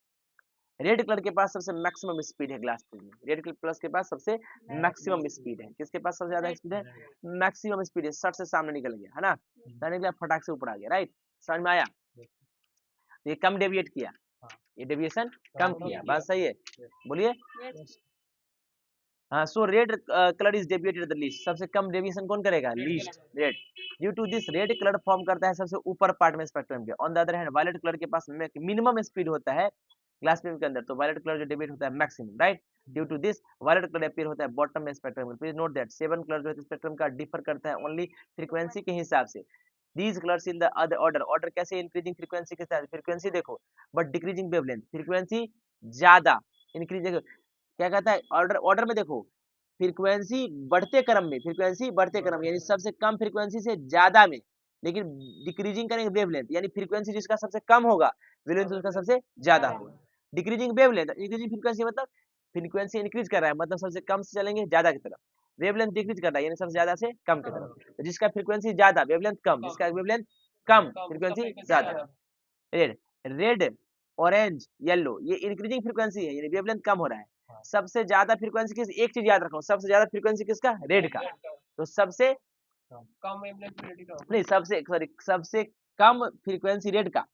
रेड कलर के पास सबसे मैक्सिमम स्पीड है ग्लास प्रिज्म में, रेड कलर प्लस के पास सबसे मैक्सिमम स्पीड है, किसके पास सबसे ज्यादा स्पीड है, मैक्सिमम स्पीड है, शर्ट से सामने निकल गया, है ना, सामने निकला फटाक से ऊपर आ गया, राइट, समझ में आया। ये कम डेविएट किया, ये डेविएशन कम किया, बात सही है, बोलिए। हाँ, so red colour is deviated the least, सबसे कम डेविएशन कौन करेगा, least, red. Due to this red colour form करता है सबसे ऊपर पार्ट में स्पेक्ट्रम के। On the other hand violet colour के पास मिनिमम स्पीड होता है ग्लास प्रिज्म के अंदर, तो वायलेट कलर जो डेविएट होता है maximum, right. Due to this violet colour appear होता है बॉटम में स्पेक्ट्रम में। प्लीज नोट दैट 7 कलर जो है स्पेक्ट्रम का डिफर करता है ओनली फ्रीक्वेंसी के हिसाब से। These colors in the other order कैसे इंक्रीजिंग फ्रीक्वेंसी के साथ, फ्रीक्वेंसी देखो बट डिक्रीजिंग वेवलेंथ, फ्रीक्वेंसी ज्यादा इंक्रीज, देखो क्या कहता है ऑर्डर में देखो फ्रीक्वेंसी बढ़ते क्रम में, फ्रीक्वेंसी बढ़ते क्रम यानी सबसे कम फ्रीक्वेंसी से ज्यादा में, लेकिन डिक्रीजिंग करेंगे वेवलेंथ यानी फ्रीक्वेंसी जिसका सबसे कम होगा वेवलेंथ उसका सबसे ज्यादा होगा। डिक्रीजिंग वेवलेंथ, इंक्रीजिंग फ्रीक्वेंसी मतलब फ्रीक्वेंसी इंक्रीज कर रहा है मतलब सबसे कम से चलेंगे ज्यादा की तरफ, वेवलेंथ डिक्रीज कर रहा है यानी सबसे ज्यादा से कम की तरफ, तो जिसका फ्रीक्वेंसी ज्यादा वेवलेंथ कम, जिसका वेवलेंथ कम फ्रीक्वेंसी ज्यादा। रेड, रेड ऑरेंज येलो ये इंक्रीजिंग फ्रीक्वेंसी है यानी वेवलेंथ कम हो रहा है। सबसे ज्यादा फ्रीक्वेंसी किस, एक चीज याद रखो, सबसे ज्यादा फ्रीक्वेंसी किसका, रेड का, तो सबसे कम वेवलेंथ रेड का, नहीं सबसे सॉरी सबसे कम फ्रीक्वेंसी रेड का,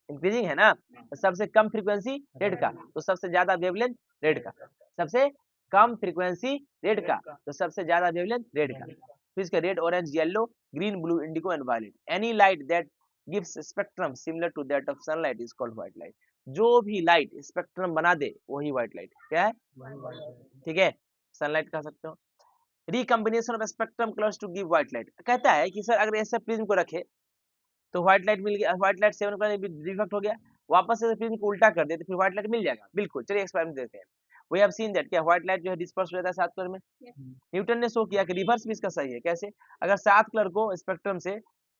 इंक्रीजिंग है ना, तो सबसे कम फ्रीक्वेंसी रेड का, तो सबसे ज्यादा वेवलेंथ रेड का, सबसे कम फ्रीक्वेंसी रेड का, तो सबसे ज्यादा वेवलेंथ रेड का। तो इसका red orange yellow green blue indigo and violet, any light that gives spectrum similar to that of sunlight is called white light, जो भी लाइट स्पेक्ट्रम बना दे वही व्हाइट लाइट, क्या है, ठीक है, सनलाइट कह सकते हो। Recombination of spectrum colours to give white light, कहता है कि सर अगर ऐसे प्रिज्म को रखे तो व्हाइट लाइट मिल गया, व्हाइट लाइट 7 कलर रिफ्लेक्ट हो गया, वापस से प्रिज्म को उल्टा कर दे तो फिर व्हाइट लाइट मिल जाएगा, बिल्कुल। चलिए एक्सपेरिमेंट देखते हैं। वी हैव सीन दैट क्या व्हाइट लाइट जो है डिस्पर्स हो जाता है 7 कलर में, न्यूटन ने शो किया कि रिवर्स भी इसका सही है, कैसे, अगर 7 कलर को स्पेक्ट्रम से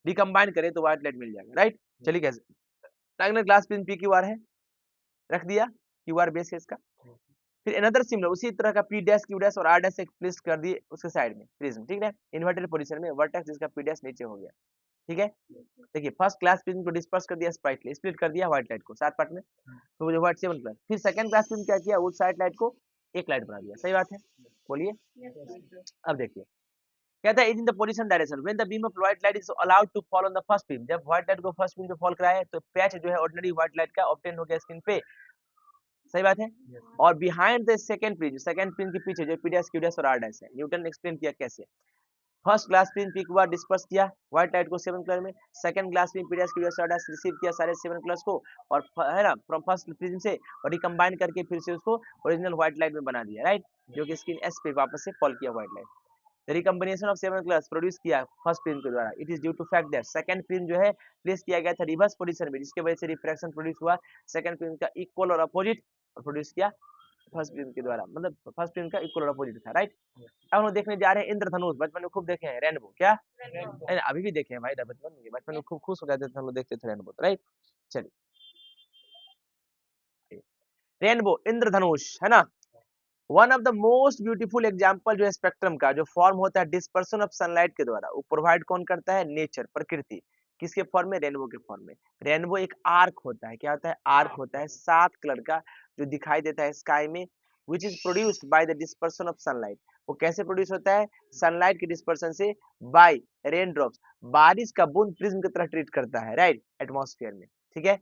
रिकम्बाइन करे तो व्हाइट लाइट मिल जाएगा, राइट। चलिए कैसे, triangular glass prism P Q R है, रख दिया क्यू आर बेस है इसका, फिर अनदर सिमिलर उसी तरह का पी डैश क्यू डैश और आर डैश एक प्लेस कर दिए उसके साइड में प्रिज्म, ठीक है, इन्वर्टेड पोजीशन में, वर्टेक्स जिसका पी डैश नीचे हो गया, ठीक है। देखिए फर्स्ट क्लास प्रिज्म को डिस्पर्स कर दिया स्प्राइटली, स्प्लिट कर दिया व्हाइट लाइट को 7 पार्ट में, तो वो जो व्हाइट 7 क्लास, फिर सेकंड क्लास प्रिज्म क्या किया, उस साइड लाइट को एक लाइट बना दिया। सही बात है, बोलिए। अब देखिए कहता है is in the position direction when the beam of white light is allowed to fall on the first beam, जब व्हाइट लाइट को फर्स्ट बीम पे फॉल कराए तो पैच जो है ऑर्डिनरी व्हाइट लाइट का ऑब्टेन हो गया स्क्रीन पे। सही बात है। और बिहाइंड द सेकंड प्रिज्म के पीछे जो पी डैश क्यू डैश और आर डैश है, न्यूटन एक्सप्लेन किया कैसे। फर्स्ट ग्लास प्रिज्म पी के बाद डिस्पर्स किया व्हाइट लाइट को 7 कलर में, second glass prism P dash Q dash और आर डैश रिसीव किया सारे 7 कलर्स को, और है ना फ्रॉम फर्स्ट प्रिज्म से और रिकंबाइन करके फिर से उसको ओरिजिनल व्हाइट लाइट में बना दिया, राइट, जो कि स्क्रीन एस पे वापस से फॉल किया white light. The recombination of 7 colours produce किया फर्स्ट प्रिज्म के द्वारा, it is due to fact that second prism जो है प्लेस किया गया था रिवर्स पोजीशन में, जिसके वजह से रिफ्रैक्शन प्रोड्यूस हुआ सेकंड प्रिज्म का इक्वल और अपोजिट, और प्रोड्यूस किया फर्स्ट प्रिज्म के द्वारा, मतलब फर्स्ट प्रिज्म का इक्वल और अपोजिट था, राइट। अब हम लोग देखने जा रहे हैं इंद्रधनुष, बचपन में खूब देखे हैं रेनबो, क्या अभी भी देखे हैं भाई, बचपन में खूब खुश हो जाते थे हम लोग देखते थे रेनबो, राइट। चलिए रेनबो इंद्रधनुष है ना, one of the most beautiful example जो है स्पेक्ट्रम का, जो फॉर्म होता है डिस्पर्सन ऑफ सनलाइट के द्वारा, वो प्रोवाइड कौन करता है, नेचर, प्रकृति। किसके फॉर्म में, रेनबो के फॉर्म में। रेनबो एक आर्क होता है, क्या होता है, आर्क होता है 7 कलर का जो दिखाई देता है स्काई में, which is produced by the dispersion of sunlight. वो कैसे प्रोड्यूस होता है, सनलाइट के डिस्पर्सन से, बाय रेन ड्रॉप्स, बारिश का बूंद प्रिज्म की तरह ट्रीट करता है, राइट, एटमॉस्फेयर में, ठीक है।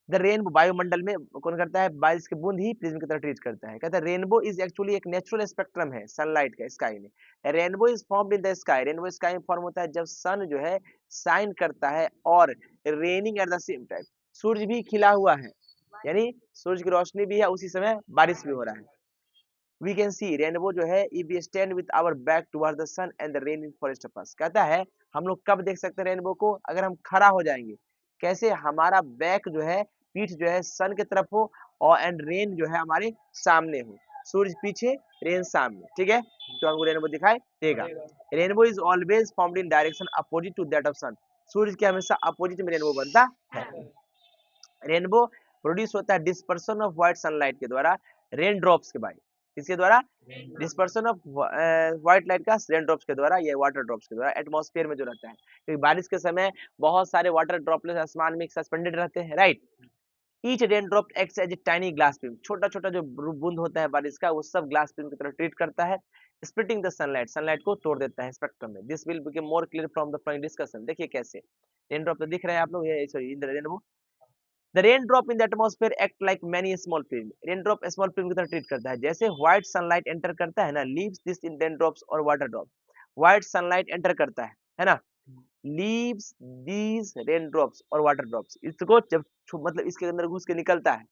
द रेनबो वायुमंडल में कौन करता है, बारिश की बूंद ही प्रिज्म की तरह ट्रीट करता है। कहता है रेनबो इज एक्चुअली एक नेचुरल स्पेक्ट्रम है सनलाइट का स्काई में। Rainbow is formed in the sky, rainbow sky में फॉर्म होता है जब सन जो है शाइन करता है और raining at the same time, सूरज भी खिला हुआ है, यानी सूरज की रोशनी भी है, उसी समय बारिश भी हो रहा है। वी कैन सी रेनबो जो है if we stand with our back towards the sun and the rain in forest of us. कहता है हम लोग कब देख सकते हैं रेनबो को, अगर हम खड़ा हो जाएंगे, कैसे, हमारा बैक जो है, पीठ जो है सन की तरफ हो, और एंड रेन जो है हमारे सामने हो, सूरज पीछे रेन सामने, ठीक है, तो हमको रेनबो दिखाई देगा। Rainbow is always formed in direction opposite to that of sun, सूरज के हमेशा अपोजिट में रेनबो बनता है। रेनबो प्रोड्यूस होता है डिस्पर्सन ऑफ व्हाइट सनलाइट के द्वारा, रेन ड्रॉप्स के बाय, किसके द्वारा, डिस्पर्सन ऑफ व्हाइट लाइट का रेन ड्रॉप्स के द्वारा, या वाटर ड्रॉप्स के द्वारा, एटमॉस्फेयर में जो रहता है, क्योंकि बारिश के समय बहुत सारे वाटर ड्रॉपलेट्स आसमान में सस्पेंडेड रहते हैं, right. Each rain drop acts as a tiny glass film, छोटा छोटा जो बूंद होता है बारिश का, वो सब ग्लास फिल्म की तरह ट्रीट करता है, स्प्लिटिंग द सनलाइट, सनलाइट को तोड़ देता है स्पेक्ट्रम में। This will become more clear from the following discussion. देखिए कैसे रेन ड्रॉप तो दिख रहे हैं आप लोग, ये sorry rainbow. The raindrop in the atmosphere act like many small film. Raindrop small film की तरह ट्रीट करता है, जैसे white sunlight enter करता है ना, leaves this in raindrops और water drops. White sunlight enter करता है ना, leaves these raindrops और water drops. इसको जब मतलब इसके अंदर घुस के निकलता है,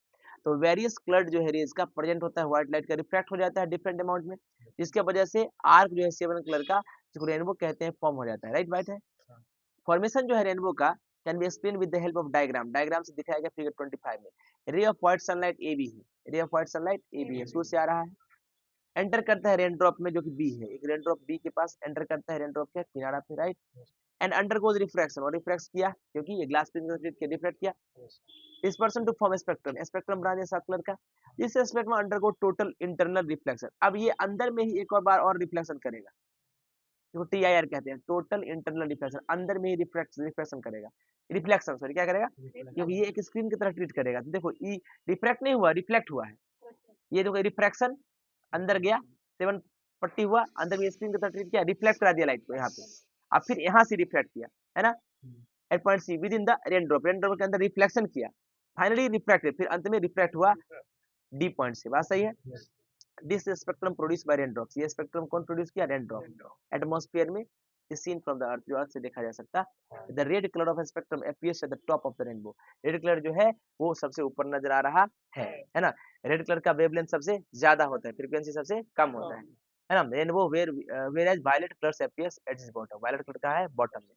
तो वेरियस कलर जो है रेज का प्रेजेंट होता है, व्हाइट लाइट का रिफ्रैक्ट हो जाता है डिफरेंट अमाउंट में, जिसके वजह से आर्क जो है 7 कलर का, जिसको रेनबो कहते हैं, फॉर्म हो जाता है, राइट बात है। फॉर्मेशन जो है रेनबो का can be explain with the help of diagram, diagram से दिखाया गया फिगर 25 में। Ray of white sunlight A B है, ray of white sunlight A B है, सूर्य से आ रहा है, एंटर करता है रेन ड्रॉप में जो कि बी है, एक रेन ड्रॉप बी के पास एंटर करता है रेन ड्रॉप के किनारा पे, राइट, एंड अंडरगोज रिफ्रैक्शन, और रिफ्रैक्ट किया क्योंकि ये ग्लास प्रिज्म के रिफ्रैक्ट किया, dispersion to form spectrum, spectrum बना दिया 7 कलर का, इस spectrum undergo total internal reflection, अब ये अंदर में ही एक और बार और रिफ्लेक्शन करेगा, जो TIR कहते हैं, टोटल इंटरनल रिफ्लेक्शन, अंदर में ही रिफ्लेक्शन करेगा, रिफ्लेक्शन सॉरी क्या करेगा, क्योंकि ये एक स्क्रीन की तरह ट्रीट करेगा। तो देखो ये रिफ्रैक्ट नहीं हुआ, रिफ्लेक्ट हुआ है, ये देखो रिफ्रैक्शन अंदर गया, 7 पट्टी हुआ, अंदर में स्क्रीन की तरह ट्रीट किया, रिफ्लेक्ट करा दिया लाइट को यहाँ पे, अब फिर यहाँ से रिफ्लेक्ट किया, है ना, at point C within the rain drop के अंदर रिफ्लेक्शन किया, फाइनली रिफ्रैक्टेड, फिर अंत में रिफ्लेक्ट हुआ डी पॉइंट से, बात सही है। This spectrum produce by rain drops, ये स्पेक्ट्रम कौन प्रोड्यूस किया, रेन ड्रॉप, एटमॉस्फेयर में is seen from the earth, जो अर्थ से देखा जा सकता है। The red color of a spectrum appears at the top of the rainbow, red colour जो है वो सबसे ऊपर नजर आ रहा है ना, रेड कलर का वेवलेंथ सबसे ज्यादा होता है, फ्रीक्वेंसी सबसे कम होता है ना, rainbow whereas violet colors appears at its bottom, violet colour का है बॉटम में।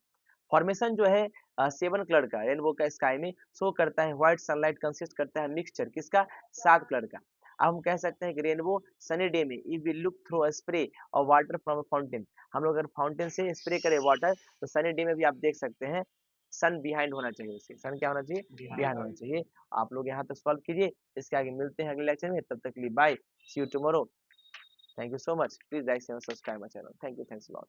फॉर्मेशन जो है 7 कलर का रेनबो का स्काई में शो करता है, व्हाइट सनलाइट कंसिस्ट करता है मिक्सचर किसका, 7 कलर का। अब हम कह सकते हैं कि रेनबो सनी डे में if we look through a spray और वाटर फ्रॉम अ फाउंटेन, हम लोग अगर फाउंटेन से स्प्रे करें वाटर, तो सनी डे में भी आप देख सकते हैं सन बिहाइंड होना चाहिए, उससे सन क्या होना चाहिए, बिहाइंड होना चाहिए। आप लोग यहाँ तक सॉल्व कीजिए, इसके आगे मिलते हैं अगले लेक्चर में, तब तक के लिए bye, see you tomorrow, thank you so much, please like share subscribe my channel, thank you, thanks a lot.